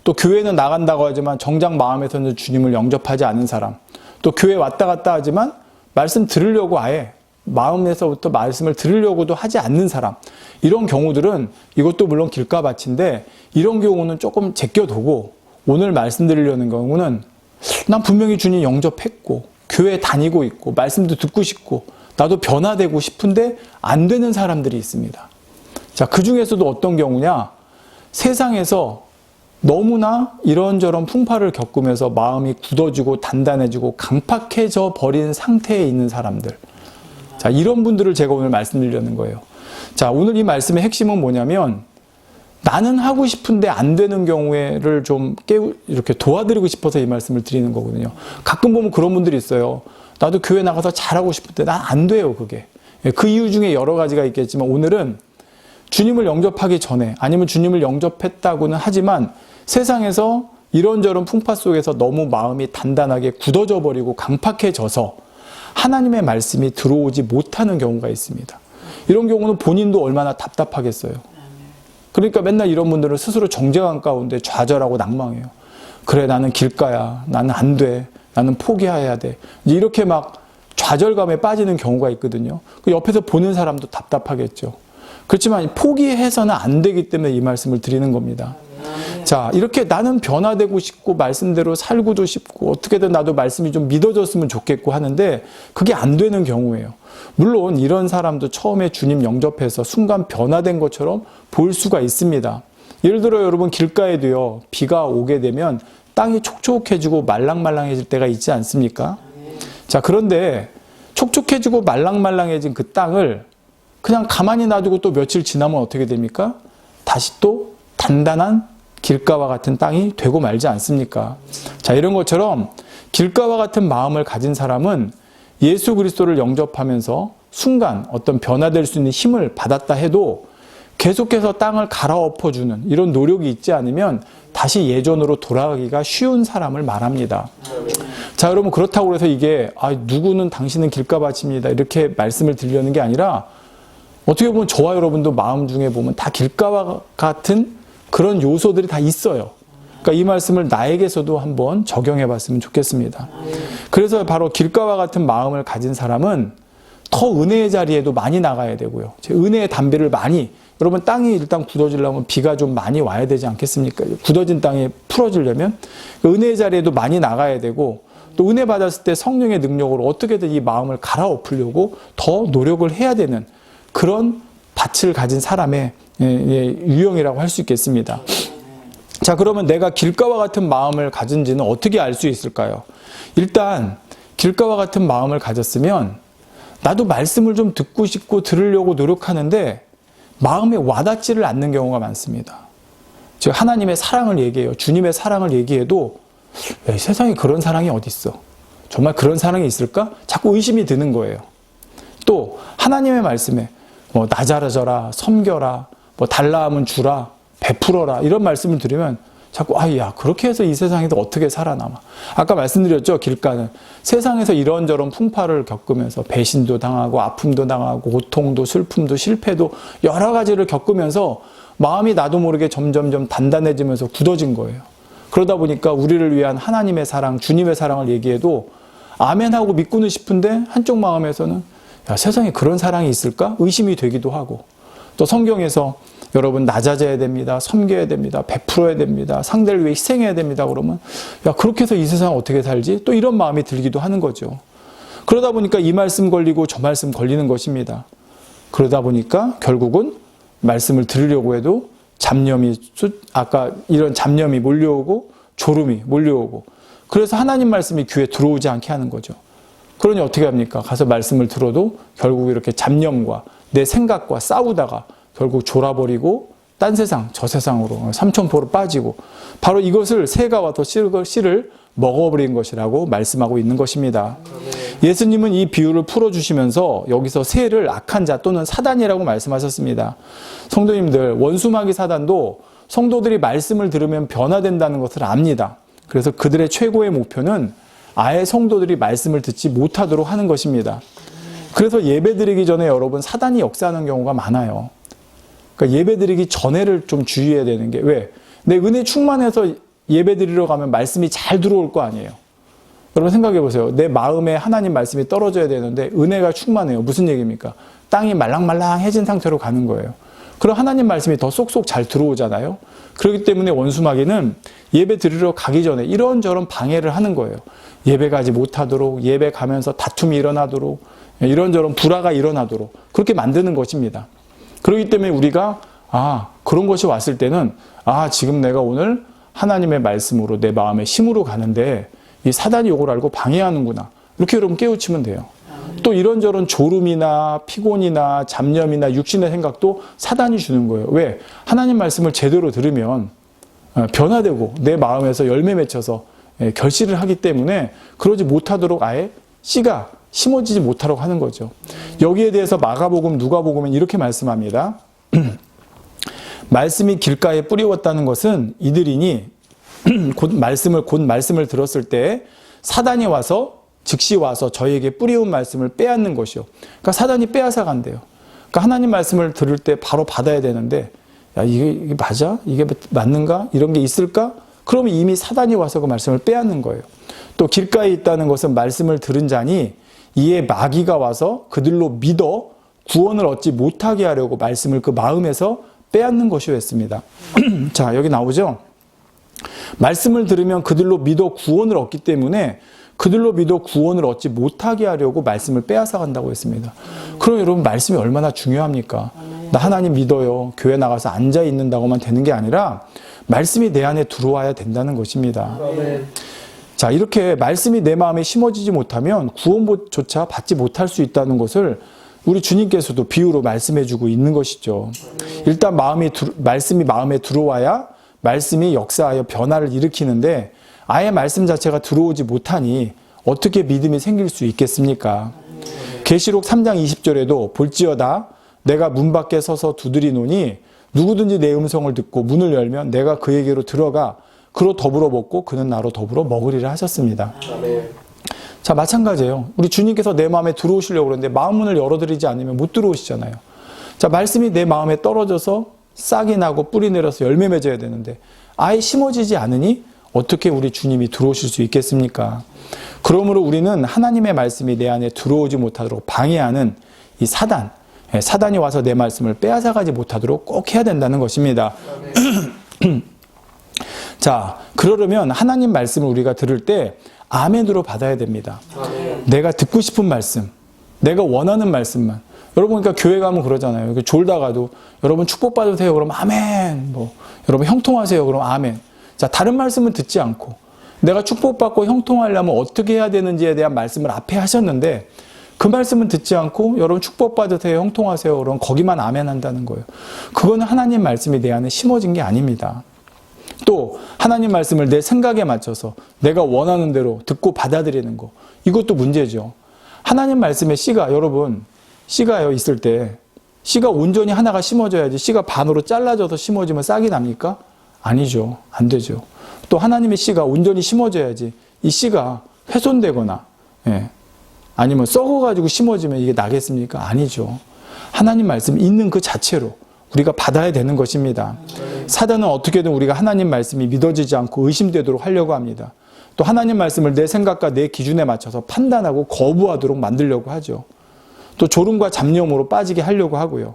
또 교회는 나간다고 하지만 정작 마음에서는 주님을 영접하지 않는 사람, 또 교회 왔다 갔다 하지만 말씀 들으려고 아예 마음에서부터 말씀을 들으려고도 하지 않는 사람, 이런 경우들은 이것도 물론 길가밭인데 이런 경우는 조금 제껴두고 오늘 말씀드리려는 경우는 난 분명히 주님 영접했고 교회 다니고 있고 말씀도 듣고 싶고 나도 변화되고 싶은데 안 되는 사람들이 있습니다. 자, 그 중에서도 어떤 경우냐? 세상에서 너무나 이런저런 풍파를 겪으면서 마음이 굳어지고 단단해지고 강팍해져 버린 상태에 있는 사람들. 자, 이런 분들을 제가 오늘 말씀드리려는 거예요. 자, 오늘 이 말씀의 핵심은 뭐냐면 나는 하고 싶은데 안 되는 경우를 좀 이렇게 도와드리고 싶어서 이 말씀을 드리는 거거든요. 가끔 보면 그런 분들이 있어요. 나도 교회 나가서 잘하고 싶은데 난 안 돼요, 그게. 그 이유 중에 여러 가지가 있겠지만 오늘은 주님을 영접하기 전에 아니면 주님을 영접했다고는 하지만 세상에서 이런저런 풍파 속에서 너무 마음이 단단하게 굳어져 버리고 강팍해져서 하나님의 말씀이 들어오지 못하는 경우가 있습니다. 이런 경우는 본인도 얼마나 답답하겠어요. 그러니까 맨날 이런 분들은 스스로 정죄감 가운데 좌절하고 낭망해요. 그래, 나는 길가야. 나는 안 돼. 나는 포기해야 돼. 이렇게 막 좌절감에 빠지는 경우가 있거든요. 그 옆에서 보는 사람도 답답하겠죠. 그렇지만 포기해서는 안 되기 때문에 이 말씀을 드리는 겁니다. 자, 이렇게 나는 변화되고 싶고 말씀대로 살고도 싶고 어떻게든 나도 말씀이 좀 믿어졌으면 좋겠고 하는데 그게 안 되는 경우예요. 물론 이런 사람도 처음에 주님 영접해서 순간 변화된 것처럼 볼 수가 있습니다. 예를 들어 여러분 길가에도요, 비가 오게 되면 땅이 촉촉해지고 말랑말랑해질 때가 있지 않습니까? 자, 그런데 촉촉해지고 말랑말랑해진 그 땅을 그냥 가만히 놔두고 또 며칠 지나면 어떻게 됩니까? 다시 또 단단한 길가와 같은 땅이 되고 말지 않습니까? 자, 이런 것처럼 길가와 같은 마음을 가진 사람은 예수 그리스도를 영접하면서 순간 어떤 변화될 수 있는 힘을 받았다 해도 계속해서 땅을 갈아엎어주는 이런 노력이 있지 않으면 다시 예전으로 돌아가기가 쉬운 사람을 말합니다. 자, 여러분 그렇다고 해서 이게 누구는 당신은 길가밭입니다 이렇게 말씀을 드리려는 게 아니라 어떻게 보면 저와 여러분도 마음 중에 보면 다 길가와 같은 그런 요소들이 다 있어요. 그러니까 이 말씀을 나에게서도 한번 적용해 봤으면 좋겠습니다. 그래서 바로 길가와 같은 마음을 가진 사람은 더 은혜의 자리에도 많이 나가야 되고요. 은혜의 담비를 많이, 여러분 땅이 일단 굳어지려면 비가 좀 많이 와야 되지 않겠습니까? 굳어진 땅이 풀어지려면 은혜의 자리에도 많이 나가야 되고 또 은혜 받았을 때 성령의 능력으로 어떻게든 이 마음을 갈아엎으려고 더 노력을 해야 되는 그런 밭을 가진 사람의 유형이라고 할 수 있겠습니다. 자, 그러면 내가 길가와 같은 마음을 가진지는 어떻게 알 수 있을까요? 일단 길가와 같은 마음을 가졌으면 나도 말씀을 좀 듣고 싶고 들으려고 노력하는데 마음에 와닿지를 않는 경우가 많습니다. 즉 하나님의 사랑을 얘기해요. 주님의 사랑을 얘기해도 세상에 그런 사랑이 어디 있어? 정말 그런 사랑이 있을까? 자꾸 의심이 드는 거예요. 또 하나님의 말씀에 나 잘해줘라, 섬겨라, 달라하면 주라, 베풀어라 이런 말씀을 들으면 자꾸 그렇게 해서 이 세상에도 어떻게 살아남아. 아까 말씀드렸죠. 길가는 세상에서 이런저런 풍파를 겪으면서 배신도 당하고 아픔도 당하고 고통도 슬픔도 실패도 여러 가지를 겪으면서 마음이 나도 모르게 점점점 단단해지면서 굳어진 거예요. 그러다 보니까 우리를 위한 하나님의 사랑, 주님의 사랑을 얘기해도 아멘하고 믿고는 싶은데 한쪽 마음에서는 세상에 그런 사랑이 있을까? 의심이 되기도 하고 또 성경에서 여러분 낮아져야 됩니다. 섬겨야 됩니다. 베풀어야 됩니다. 상대를 위해 희생해야 됩니다. 그러면 그렇게 해서 이 세상 어떻게 살지? 또 이런 마음이 들기도 하는 거죠. 그러다 보니까 이 말씀 걸리고 저 말씀 걸리는 것입니다. 그러다 보니까 결국은 말씀을 들으려고 해도 아까 이런 잡념이 몰려오고 졸음이 몰려오고 그래서 하나님 말씀이 귀에 들어오지 않게 하는 거죠. 그러니 어떻게 합니까? 가서 말씀을 들어도 결국 이렇게 잡념과 내 생각과 싸우다가 결국 졸아버리고 딴 세상, 저 세상으로 삼천포로 빠지고 바로 이것을 새가 와서 씨를 먹어버린 것이라고 말씀하고 있는 것입니다. 예수님은 이 비유를 풀어주시면서 여기서 새를 악한 자 또는 사단이라고 말씀하셨습니다. 성도님들, 원수마귀 사단도 성도들이 말씀을 들으면 변화된다는 것을 압니다. 그래서 그들의 최고의 목표는 아예 성도들이 말씀을 듣지 못하도록 하는 것입니다. 그래서 예배드리기 전에 여러분 사단이 역사하는 경우가 많아요. 그러니까 예배드리기 전에를 좀 주의해야 되는 게 왜? 내 은혜 충만해서 예배드리러 가면 말씀이 잘 들어올 거 아니에요. 여러분 생각해 보세요. 내 마음에 하나님 말씀이 떨어져야 되는데 은혜가 충만해요. 무슨 얘기입니까? 땅이 말랑말랑해진 상태로 가는 거예요. 그럼 하나님 말씀이 더 쏙쏙 잘 들어오잖아요. 그렇기 때문에 원수마귀는 예배 드리러 가기 전에 이런저런 방해를 하는 거예요. 예배 가지 못하도록, 예배 가면서 다툼이 일어나도록, 이런저런 불화가 일어나도록 그렇게 만드는 것입니다. 그렇기 때문에 우리가 그런 것이 왔을 때는 지금 내가 오늘 하나님의 말씀으로 내 마음의 힘으로 가는데 이 사단이 이걸 알고 방해하는구나. 이렇게 여러분 깨우치면 돼요. 또 이런저런 졸음이나 피곤이나 잡념이나 육신의 생각도 사단이 주는 거예요. 왜? 하나님 말씀을 제대로 들으면 변화되고 내 마음에서 열매 맺혀서 결실을 하기 때문에 그러지 못하도록 아예 씨가 심어지지 못하도록 하는 거죠. 여기에 대해서 마가복음, 누가복음은 이렇게 말씀합니다. 말씀이 길가에 뿌리웠다는 것은 이들이니 곧 말씀을 들었을 때 사단이 와서 즉시 와서 저희에게 뿌리운 말씀을 빼앗는 것이요. 그러니까 사단이 빼앗아 간대요. 그러니까 하나님 말씀을 들을 때 바로 받아야 되는데 이게 맞아? 이게 맞는가? 이런 게 있을까? 그러면 이미 사단이 와서 그 말씀을 빼앗는 거예요. 또 길가에 있다는 것은 말씀을 들은 자니 이에 마귀가 와서 그들로 믿어 구원을 얻지 못하게 하려고 말씀을 그 마음에서 빼앗는 것이요 했습니다. 자, 여기 나오죠? 말씀을 들으면 그들로 믿어 구원을 얻기 때문에 그들로 믿어 구원을 얻지 못하게 하려고 말씀을 빼앗아 간다고 했습니다. 그럼 여러분 말씀이 얼마나 중요합니까? 나 하나님 믿어요. 교회 나가서 앉아 있는다고만 되는 게 아니라 말씀이 내 안에 들어와야 된다는 것입니다. 자, 이렇게 말씀이 내 마음에 심어지지 못하면 구원조차 받지 못할 수 있다는 것을 우리 주님께서도 비유로 말씀해주고 있는 것이죠. 일단 말씀이 마음에 들어와야 말씀이 역사하여 변화를 일으키는데 아예 말씀 자체가 들어오지 못하니 어떻게 믿음이 생길 수 있겠습니까? 계시록 3장 20절에도 볼지어다 내가 문 밖에 서서 두드리노니 누구든지 내 음성을 듣고 문을 열면 내가 그에게로 들어가 그로 더불어 먹고 그는 나로 더불어 먹으리라 하셨습니다. 자, 마찬가지예요. 우리 주님께서 내 마음에 들어오시려고 그러는데 마음 문을 열어드리지 않으면 못 들어오시잖아요. 자, 말씀이 내 마음에 떨어져서 싹이 나고 뿌리 내려서 열매 맺어야 되는데 아예 심어지지 않으니 어떻게 우리 주님이 들어오실 수 있겠습니까? 그러므로 우리는 하나님의 말씀이 내 안에 들어오지 못하도록 방해하는 이 사단이 와서 내 말씀을 빼앗아가지 못하도록 꼭 해야 된다는 것입니다. 자, 그러려면 하나님 말씀을 우리가 들을 때 아멘으로 받아야 됩니다. 내가 듣고 싶은 말씀, 내가 원하는 말씀만. 여러분, 그러니까 교회 가면 그러잖아요. 졸다가도 여러분 축복받으세요. 그럼 아멘. 여러분 형통하세요. 그럼 아멘. 자, 다른 말씀은 듣지 않고 내가 축복받고 형통하려면 어떻게 해야 되는지에 대한 말씀을 앞에 하셨는데 그 말씀은 듣지 않고 여러분 축복받으세요. 형통하세요. 그럼 거기만 아멘 한다는 거예요. 그거는 하나님 말씀이 내 안에 심어진 게 아닙니다. 또 하나님 말씀을 내 생각에 맞춰서 내가 원하는 대로 듣고 받아들이는 거. 이것도 문제죠. 하나님 말씀에 씨가 있을 때 씨가 온전히 하나가 심어져야지 씨가 반으로 잘라져서 심어지면 싹이 납니까? 아니죠. 안 되죠. 또 하나님의 씨가 온전히 심어져야지 이 씨가 훼손되거나 아니면 썩어가지고 심어지면 이게 나겠습니까? 아니죠. 하나님 말씀 있는 그 자체로 우리가 받아야 되는 것입니다. 사단은 어떻게든 우리가 하나님 말씀이 믿어지지 않고 의심되도록 하려고 합니다. 또 하나님 말씀을 내 생각과 내 기준에 맞춰서 판단하고 거부하도록 만들려고 하죠. 또 졸음과 잡념으로 빠지게 하려고 하고요.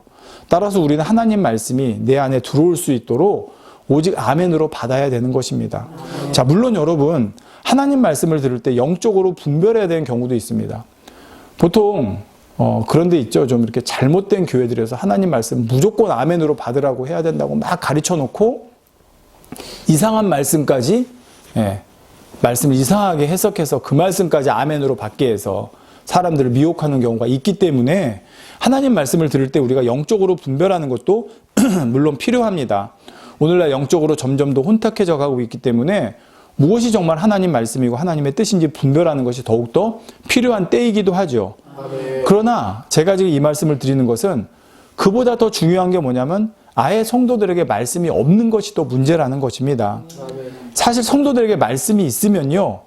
따라서 우리는 하나님 말씀이 내 안에 들어올 수 있도록 오직 아멘으로 받아야 되는 것입니다. 자, 물론 여러분 하나님 말씀을 들을 때 영적으로 분별해야 되는 경우도 있습니다. 보통 그런 데 있죠. 좀 이렇게 잘못된 교회들에서 하나님 말씀 무조건 아멘으로 받으라고 해야 된다고 막 가르쳐 놓고 이상한 말씀까지 말씀을 이상하게 해석해서 그 말씀까지 아멘으로 받게 해서 사람들을 미혹하는 경우가 있기 때문에 하나님 말씀을 들을 때 우리가 영적으로 분별하는 것도 물론 필요합니다. 오늘날 영적으로 점점 더 혼탁해져 가고 있기 때문에 무엇이 정말 하나님 말씀이고 하나님의 뜻인지 분별하는 것이 더욱더 필요한 때이기도 하죠. 그러나 제가 지금 이 말씀을 드리는 것은 그보다 더 중요한 게 뭐냐면 아예 성도들에게 말씀이 없는 것이 더 문제라는 것입니다. 사실 성도들에게 말씀이 있으면요,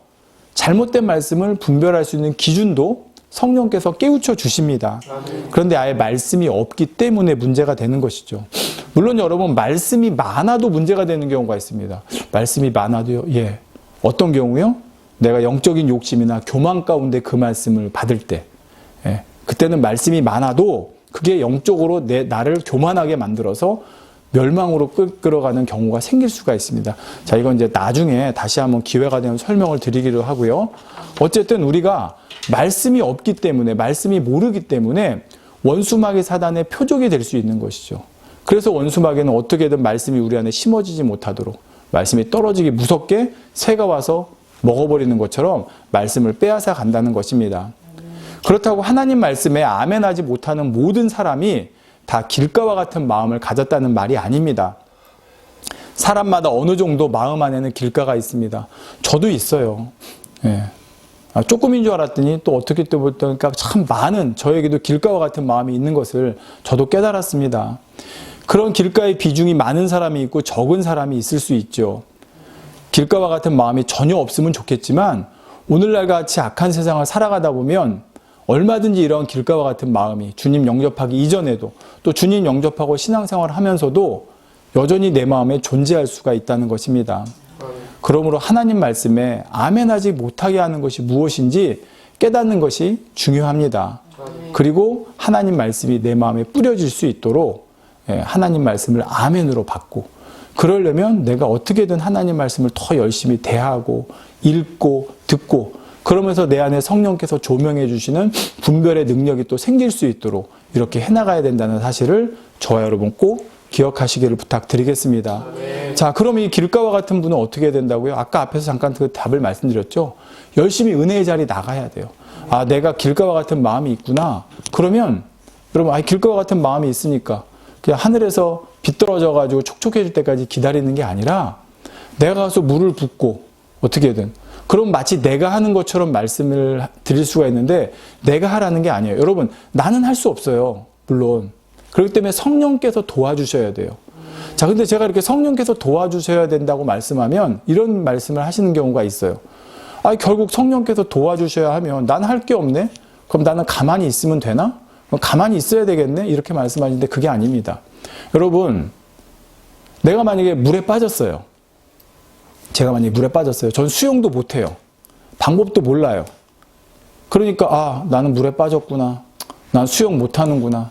잘못된 말씀을 분별할 수 있는 기준도 성령께서 깨우쳐 주십니다. 그런데 아예 말씀이 없기 때문에 문제가 되는 것이죠. 물론 여러분 말씀이 많아도 문제가 되는 경우가 있습니다. 말씀이 많아도요. 어떤 경우요? 내가 영적인 욕심이나 교만 가운데 그 말씀을 받을 때 그때는 말씀이 많아도 그게 영적으로 나를 교만하게 만들어서 멸망으로 끌어가는 경우가 생길 수가 있습니다. 자, 이건 이제 나중에 다시 한번 기회가 되면 설명을 드리기로 하고요. 어쨌든 우리가 말씀이 없기 때문에, 말씀이 모르기 때문에 원수마귀 사단의 표적이 될 수 있는 것이죠. 그래서 원수마귀는 어떻게든 말씀이 우리 안에 심어지지 못하도록, 말씀이 떨어지기 무섭게 새가 와서 먹어버리는 것처럼 말씀을 빼앗아 간다는 것입니다. 그렇다고 하나님 말씀에 아멘하지 못하는 모든 사람이 다 길가와 같은 마음을 가졌다는 말이 아닙니다. 사람마다 어느 정도 마음 안에는 길가가 있습니다. 저도 있어요. 예. 조금인 줄 알았더니 또 어떻게 또 보니까 참 많은, 저에게도 길가와 같은 마음이 있는 것을 저도 깨달았습니다. 그런 길가의 비중이 많은 사람이 있고 적은 사람이 있을 수 있죠. 길가와 같은 마음이 전혀 없으면 좋겠지만 오늘날 같이 악한 세상을 살아가다 보면 얼마든지 이런 길가와 같은 마음이 주님 영접하기 이전에도 또 주님 영접하고 신앙생활을 하면서도 여전히 내 마음에 존재할 수가 있다는 것입니다. 그러므로 하나님 말씀에 아멘하지 못하게 하는 것이 무엇인지 깨닫는 것이 중요합니다. 그리고 하나님 말씀이 내 마음에 뿌려질 수 있도록 하나님 말씀을 아멘으로 받고, 그러려면 내가 어떻게든 하나님 말씀을 더 열심히 대하고 읽고 듣고, 그러면서 내 안에 성령께서 조명해 주시는 분별의 능력이 또 생길 수 있도록 이렇게 해나가야 된다는 사실을 저와 여러분 꼭 기억하시기를 부탁드리겠습니다. 자, 그럼 이 길가와 같은 분은 어떻게 해야 된다고요? 아까 앞에서 잠깐 그 답을 말씀드렸죠. 열심히 은혜의 자리 나가야 돼요. 아, 내가 길가와 같은 마음이 있구나. 그러면 여러분, 길가와 같은 마음이 있으니까 그냥 하늘에서 비 떨어져가지고 촉촉해질 때까지 기다리는 게 아니라 내가 가서 물을 붓고 어떻게든, 그럼 마치 내가 하는 것처럼 말씀을 드릴 수가 있는데 내가 하라는 게 아니에요. 여러분, 나는 할 수 없어요. 물론. 그렇기 때문에 성령께서 도와주셔야 돼요. 자, 근데 제가 이렇게 성령께서 도와주셔야 된다고 말씀하면 이런 말씀을 하시는 경우가 있어요. 결국 성령께서 도와주셔야 하면 난 할 게 없네? 그럼 나는 가만히 있으면 되나? 그럼 가만히 있어야 되겠네? 이렇게 말씀하시는데 그게 아닙니다. 여러분, 내가 만약에 물에 빠졌어요. 제가 만약에 물에 빠졌어요. 전 수영도 못해요. 방법도 몰라요. 그러니까 나는 물에 빠졌구나. 난 수영 못하는구나.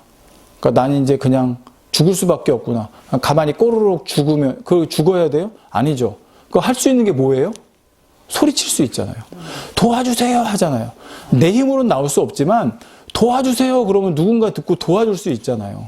그러니까 나는 이제 그냥 죽을 수밖에 없구나. 가만히 꼬르륵 죽으면 죽어야 돼요? 아니죠. 그거 할 수 있는 게 뭐예요? 소리칠 수 있잖아요. 도와주세요 하잖아요. 내 힘으로는 나올 수 없지만 도와주세요 그러면 누군가 듣고 도와줄 수 있잖아요.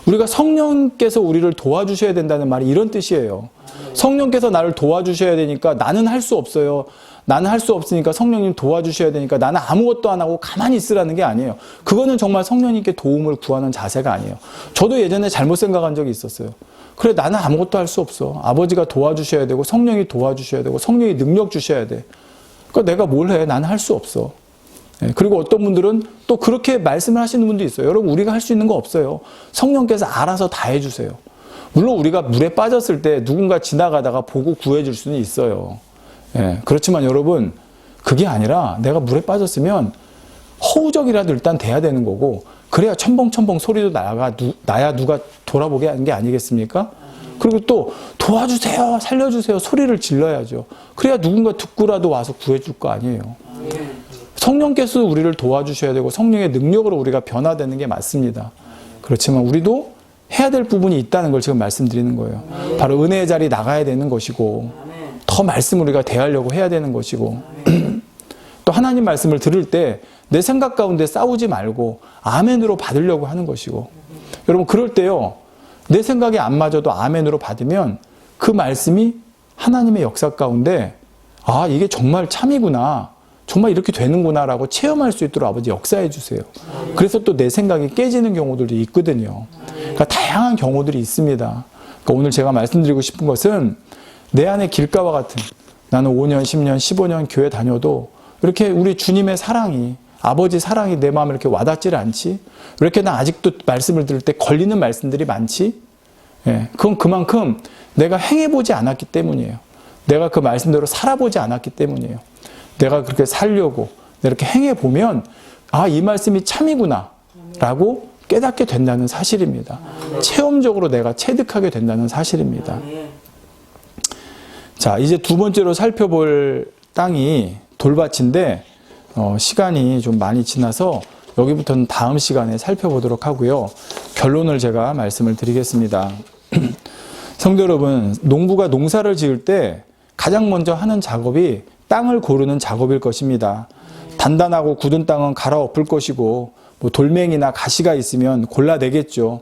우리가 성령께서 우리를 도와주셔야 된다는 말이 이런 뜻이에요. 성령께서 나를 도와주셔야 되니까 나는 할 수 없어요. 나는 할 수 없으니까 성령님 도와주셔야 되니까 나는 아무것도 안 하고 가만히 있으라는 게 아니에요. 그거는 정말 성령님께 도움을 구하는 자세가 아니에요. 저도 예전에 잘못 생각한 적이 있었어요. 그래, 나는 아무것도 할 수 없어. 아버지가 도와주셔야 되고 성령이 도와주셔야 되고 성령이 능력 주셔야 돼. 그러니까 내가 뭘 해? 나는 할 수 없어. 그리고 어떤 분들은 또 그렇게 말씀을 하시는 분도 있어요. 여러분, 우리가 할 수 있는 거 없어요. 성령께서 알아서 다 해주세요. 물론 우리가 물에 빠졌을 때 누군가 지나가다가 보고 구해줄 수는 있어요. 그렇지만 여러분, 그게 아니라 내가 물에 빠졌으면 허우적이라도 일단 돼야 되는 거고, 그래야 첨벙첨벙 소리도 나야 누가 돌아보게 하는 게 아니겠습니까? 그리고 또 도와주세요, 살려주세요 소리를 질러야죠. 그래야 누군가 듣고라도 와서 구해줄 거 아니에요. 성령께서 우리를 도와주셔야 되고 성령의 능력으로 우리가 변화되는 게 맞습니다. 그렇지만 우리도 해야 될 부분이 있다는 걸 지금 말씀드리는 거예요. 바로 은혜의 자리 나가야 되는 것이고, 더 말씀을 우리가 대하려고 해야 되는 것이고, 또 하나님 말씀을 들을 때 내 생각 가운데 싸우지 말고 아멘으로 받으려고 하는 것이고, 여러분, 그럴 때요, 내 생각이 안 맞아도 아멘으로 받으면 그 말씀이 하나님의 역사 가운데 이게 정말 참이구나, 정말 이렇게 되는구나 라고 체험할 수 있도록 아버지 역사해 주세요. 그래서 또 내 생각이 깨지는 경우들도 있거든요. 그러니까 다양한 경우들이 있습니다. 그러니까 오늘 제가 말씀드리고 싶은 것은 내 안에 길가와 같은, 나는 5년, 10년, 15년 교회 다녀도 이렇게 우리 주님의 사랑이, 아버지 사랑이 내 마음에 이렇게 와닿질 않지? 왜 이렇게 나 아직도 말씀을 들을 때 걸리는 말씀들이 많지? 그건 그만큼 내가 행해보지 않았기 때문이에요. 내가 그 말씀대로 살아보지 않았기 때문이에요. 내가 그렇게 살려고 이렇게 행해보면 이 말씀이 참이구나 라고 깨닫게 된다는 사실입니다. 체험적으로 내가 체득하게 된다는 사실입니다. 자, 이제 두 번째로 살펴볼 땅이 돌밭인데 시간이 좀 많이 지나서 여기부터는 다음 시간에 살펴보도록 하고요. 결론을 제가 말씀을 드리겠습니다. 성도 여러분, 농부가 농사를 지을 때 가장 먼저 하는 작업이 땅을 고르는 작업일 것입니다. 단단하고 굳은 땅은 갈아엎을 것이고 뭐 돌멩이나 가시가 있으면 골라내겠죠.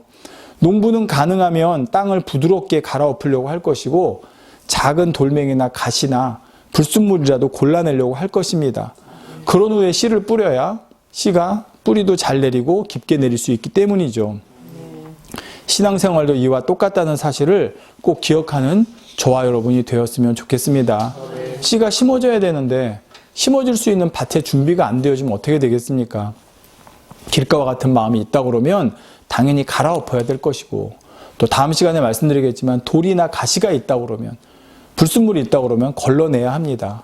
농부는 가능하면 땅을 부드럽게 갈아엎으려고 할 것이고 작은 돌멩이나 가시나 불순물이라도 골라내려고 할 것입니다. 그런 후에 씨를 뿌려야 씨가 뿌리도 잘 내리고 깊게 내릴 수 있기 때문이죠. 신앙생활도 이와 똑같다는 사실을 꼭 기억하는 저와 여러분이 되었으면 좋겠습니다. 씨가 심어져야 되는데 심어질 수 있는 밭의 준비가 안 되어지면 어떻게 되겠습니까? 길가와 같은 마음이 있다 그러면 당연히 갈아엎어야 될 것이고, 또 다음 시간에 말씀드리겠지만 돌이나 가시가 있다 그러면, 불순물이 있다 그러면 걸러내야 합니다.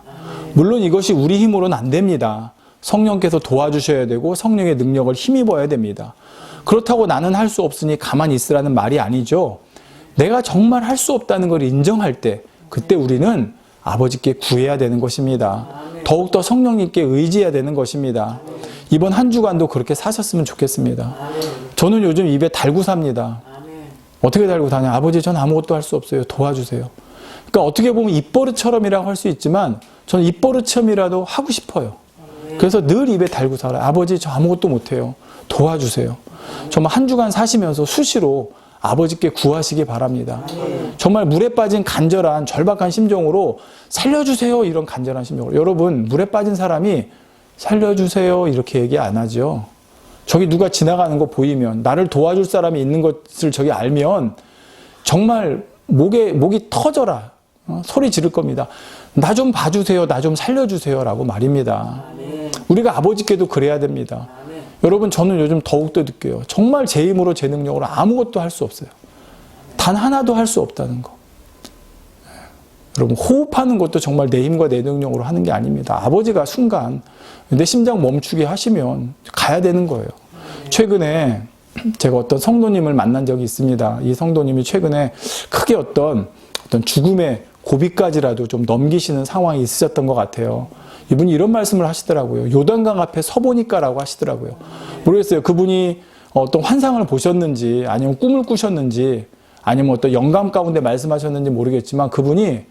물론 이것이 우리 힘으로는 안 됩니다. 성령께서 도와주셔야 되고 성령의 능력을 힘입어야 됩니다. 그렇다고 나는 할 수 없으니 가만히 있으라는 말이 아니죠. 내가 정말 할 수 없다는 걸 인정할 때, 그때 우리는 아버지께 구해야 되는 것입니다. 더욱더 성령님께 의지해야 되는 것입니다. 이번 한 주간도 그렇게 사셨으면 좋겠습니다. 저는 요즘 입에 달고 삽니다. 어떻게 달고 사냐? 아버지, 전 아무것도 할 수 없어요. 도와주세요. 그러니까 어떻게 보면 입버릇처럼이라고 할 수 있지만 저는 입버릇처럼이라도 하고 싶어요. 그래서 늘 입에 달고 살아요. 아버지, 저 아무것도 못해요. 도와주세요. 정말 한 주간 사시면서 수시로 아버지께 구하시기 바랍니다. 정말 물에 빠진 간절한 절박한 심정으로 살려주세요, 이런 간절한 심정으로. 여러분, 물에 빠진 사람이 살려주세요 이렇게 얘기 안 하죠. 저기 누가 지나가는 거 보이면, 나를 도와줄 사람이 있는 것을 저기 알면 정말 목이 터져라 소리 지를 겁니다. 나 좀 봐주세요, 나 좀 살려주세요 라고 말입니다. 우리가 아버지께도 그래야 됩니다. 여러분, 저는 요즘 더욱더 느껴요. 정말 제 힘으로 제 능력으로 아무것도 할 수 없어요. 단 하나도 할 수 없다는 거. 여러분, 호흡하는 것도 정말 내 힘과 내 능력으로 하는 게 아닙니다. 아버지가 순간 내 심장 멈추게 하시면 가야 되는 거예요. 최근에 제가 어떤 성도님을 만난 적이 있습니다. 이 성도님이 최근에 크게 어떤 죽음의 고비까지라도 좀 넘기시는 상황이 있으셨던 것 같아요. 이분이 이런 말씀을 하시더라고요. 요단강 앞에 서보니까라고 하시더라고요. 모르겠어요. 그분이 어떤 환상을 보셨는지 아니면 꿈을 꾸셨는지 아니면 어떤 영감 가운데 말씀하셨는지 모르겠지만 그분이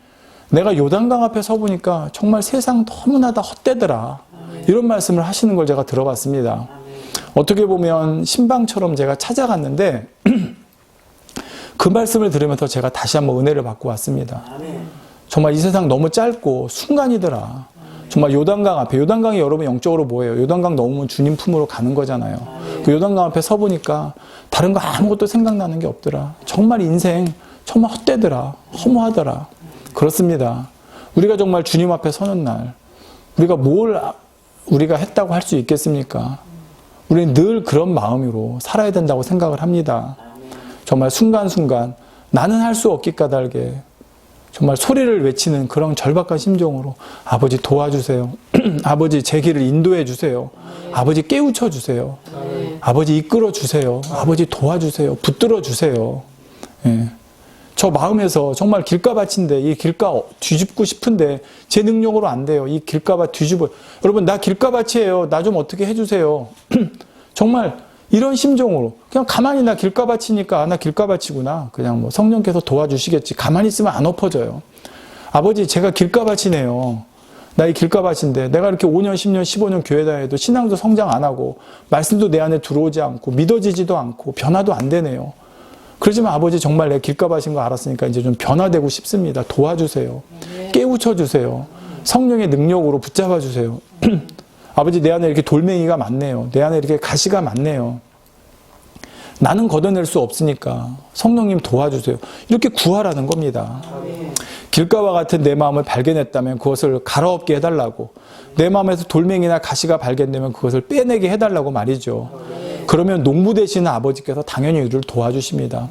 내가 요단강 앞에 서보니까 정말 세상 너무나 다 헛되더라. 이런 말씀을 하시는 걸 제가 들어봤습니다. 어떻게 보면 신방처럼 제가 찾아갔는데 그 말씀을 들으면서 제가 다시 한번 은혜를 받고 왔습니다. 정말 이 세상 너무 짧고 순간이더라. 정말 요단강 앞에, 요단강이 여러분 영적으로 뭐예요? 요단강 넘으면 주님 품으로 가는 거잖아요. 그 요단강 앞에 서보니까 다른 거 아무것도 생각나는 게 없더라. 정말 인생 정말 헛되더라. 허무하더라. 그렇습니다. 우리가 정말 주님 앞에 서는 날 우리가 뭘 우리가 했다고 할 수 있겠습니까? 우리는 늘 그런 마음으로 살아야 된다고 생각을 합니다. 정말 순간순간 나는 할 수 없기 까닭에 정말 소리를 외치는 그런 절박한 심정으로 아버지 도와주세요. 아버지 제 길을 인도해 주세요. 아버지 깨우쳐 주세요. 아버지 이끌어 주세요. 아버지 도와주세요. 붙들어 주세요. 예. 저 마음에서 정말 길가밭인데 이 길가 뒤집고 싶은데 제 능력으로 안 돼요. 이 길가밭 뒤집어. 여러분, 나 길가밭이에요. 나 좀 어떻게 해주세요. 정말 이런 심정으로 그냥 가만히 나 길가밭이니까 나 길가밭이구나. 그냥 뭐 성령께서 도와주시겠지. 가만히 있으면 안 엎어져요. 아버지, 제가 길가밭이네요. 나 이 길가밭인데 내가 이렇게 5년, 10년, 15년 교회 다녀도 신앙도 성장 안 하고 말씀도 내 안에 들어오지 않고 믿어지지도 않고 변화도 안 되네요. 그렇지만 아버지, 정말 내 길가밭인 거 알았으니까 이제 좀 변화되고 싶습니다. 도와주세요. 깨우쳐 주세요. 성령의 능력으로 붙잡아 주세요. 아버지, 내 안에 이렇게 돌멩이가 많네요. 내 안에 이렇게 가시가 많네요. 나는 걷어낼 수 없으니까 성령님 도와주세요. 이렇게 구하라는 겁니다. 길가와 같은 내 마음을 발견했다면 그것을 갈아엎게 해달라고, 내 마음에서 돌멩이나 가시가 발견되면 그것을 빼내게 해달라고 말이죠. 그러면 농부 되시는 아버지께서 당연히 우리를 도와주십니다.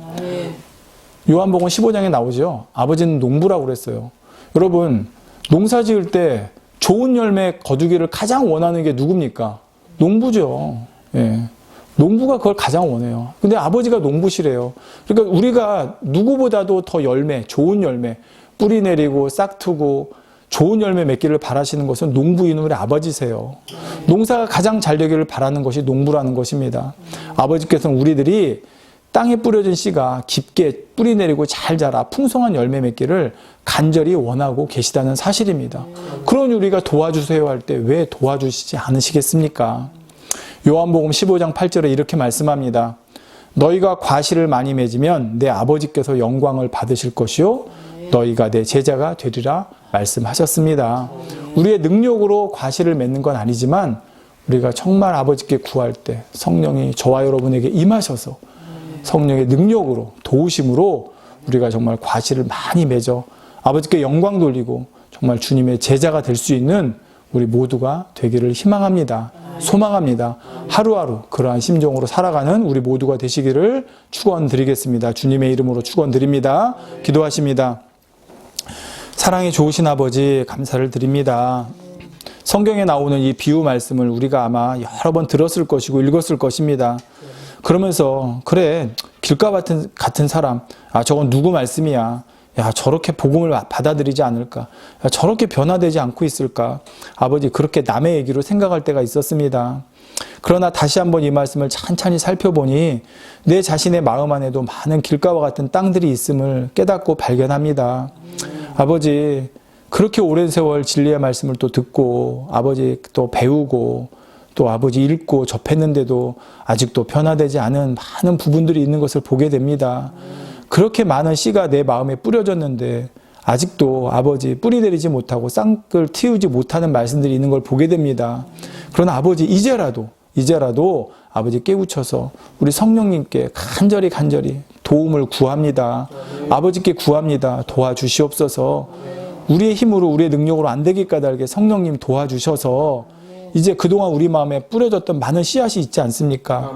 요한복음 15장에 나오죠. 아버지는 농부라고 그랬어요. 여러분, 농사 지을 때 좋은 열매 거두기를 가장 원하는 게 누굽니까? 농부죠. 예. 농부가 그걸 가장 원해요. 근데 아버지가 농부시래요. 그러니까 우리가 누구보다도 더 열매, 좋은 열매, 뿌리 내리고 싹 트고 좋은 열매 맺기를 바라시는 것은 농부인 우리 아버지세요. 농사가 가장 잘 되기를 바라는 것이 농부라는 것입니다. 아버지께서는 우리들이 땅에 뿌려진 씨가 깊게 뿌리 내리고 잘 자라 풍성한 열매 맺기를 간절히 원하고 계시다는 사실입니다. 그러니 우리가 도와주세요 할 때 왜 도와주시지 않으시겠습니까? 요한복음 15장 8절에 이렇게 말씀합니다. 너희가 과실을 많이 맺으면 내 아버지께서 영광을 받으실 것이요 너희가 내 제자가 되리라 말씀하셨습니다. 우리의 능력으로 과실을 맺는 건 아니지만 우리가 정말 아버지께 구할 때 성령이 저와 여러분에게 임하셔서 성령의 능력으로 도우심으로 우리가 정말 과실을 많이 맺어 아버지께 영광 돌리고 정말 주님의 제자가 될 수 있는 우리 모두가 되기를 희망합니다. 소망합니다. 하루하루 그러한 심정으로 살아가는 우리 모두가 되시기를 축원드리겠습니다. 주님의 이름으로 축원드립니다. 기도하십니다. 사랑이 좋으신 아버지 감사를 드립니다. 성경에 나오는 이 비유 말씀을 우리가 아마 여러 번 들었을 것이고 읽었을 것입니다. 그러면서 그래 길가 같은 사람 저건 누구 말씀이야. 야 저렇게 복음을 받아들이지 않을까. 야, 저렇게 변화되지 않고 있을까. 아버지 그렇게 남의 얘기로 생각할 때가 있었습니다. 그러나 다시 한번 이 말씀을 찬찬히 살펴보니 내 자신의 마음 안에도 많은 길가와 같은 땅들이 있음을 깨닫고 발견합니다. 아버지 그렇게 오랜 세월 진리의 말씀을 또 듣고 아버지 또 배우고 또 아버지 읽고 접했는데도 아직도 변화되지 않은 많은 부분들이 있는 것을 보게 됩니다. 그렇게 많은 씨가 내 마음에 뿌려졌는데 아직도 아버지 뿌리 내리지 못하고 싹을 틔우지 못하는 말씀들이 있는 걸 보게 됩니다. 그러나 아버지 이제라도 아버지 깨우쳐서 우리 성령님께 간절히 도움을 구합니다. 아버지께 구합니다. 도와주시옵소서. 우리의 힘으로 우리의 능력으로 안 되길 까닭에 성령님 도와주셔서 이제 그동안 우리 마음에 뿌려졌던 많은 씨앗이 있지 않습니까?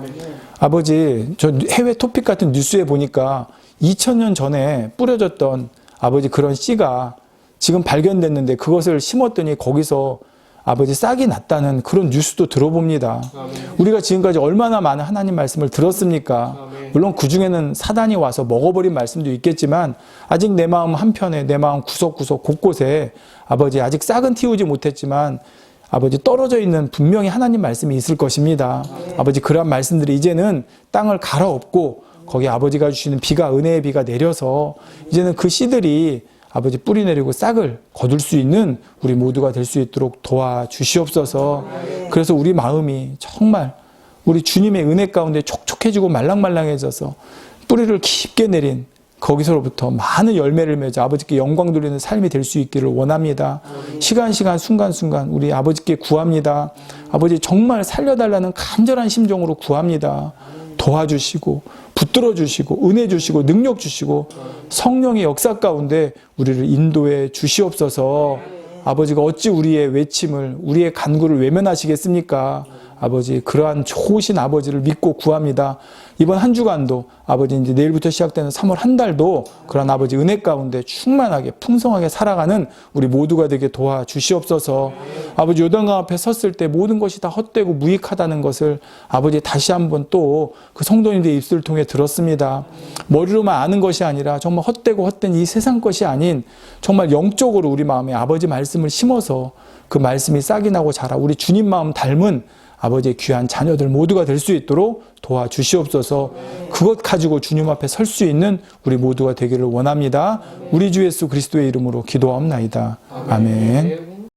아버지 저 해외 토픽 같은 뉴스에 보니까 2000년 전에 뿌려졌던 아버지 그런 씨가 지금 발견됐는데 그것을 심었더니 거기서 아버지 싹이 났다는 그런 뉴스도 들어봅니다. 우리가 지금까지 얼마나 많은 하나님 말씀을 들었습니까? 물론 그 중에는 사단이 와서 먹어버린 말씀도 있겠지만 아직 내 마음 한편에 내 마음 구석구석 곳곳에 아버지 아직 싹은 틔우지 못했지만 아버지 떨어져 있는 분명히 하나님 말씀이 있을 것입니다. 아버지 그러한 말씀들이 이제는 땅을 갈아엎고 거기 아버지가 주시는 비가 은혜의 비가 내려서 이제는 그 씨들이 아버지 뿌리 내리고 싹을 거둘 수 있는 우리 모두가 될 수 있도록 도와주시옵소서. 그래서 우리 마음이 정말 우리 주님의 은혜 가운데 촉촉해지고 말랑말랑해져서 뿌리를 깊게 내린 거기서로부터 많은 열매를 맺어 아버지께 영광 돌리는 삶이 될 수 있기를 원합니다. 시간 순간 우리 아버지께 구합니다. 아버지 정말 살려달라는 간절한 심정으로 구합니다. 도와주시고 붙들어 주시고 은혜 주시고 능력 주시고 성령의 역사 가운데 우리를 인도해 주시옵소서. 아버지가 어찌 우리의 외침을 우리의 간구를 외면하시겠습니까? 아버지 그러한 좋으신 아버지를 믿고 구합니다. 이번 한 주간도 아버지 이제 내일부터 시작되는 3월 한 달도 그러한 아버지 은혜 가운데 충만하게 풍성하게 살아가는 우리 모두가 되게 도와주시옵소서. 아버지 요단강 앞에 섰을 때 모든 것이 다 헛되고 무익하다는 것을 아버지 다시 한번 또 그 성도님들의 입술을 통해 들었습니다. 머리로만 아는 것이 아니라 정말 헛되고 헛된 이 세상 것이 아닌 정말 영적으로 우리 마음에 아버지 말씀을 심어서 그 말씀이 싹이 나고 자라 우리 주님 마음 닮은 아버지의 귀한 자녀들 모두가 될 수 있도록 도와주시옵소서. 그것 가지고 주님 앞에 설 수 있는 우리 모두가 되기를 원합니다. 우리 주 예수 그리스도의 이름으로 기도하옵나이다. 아멘.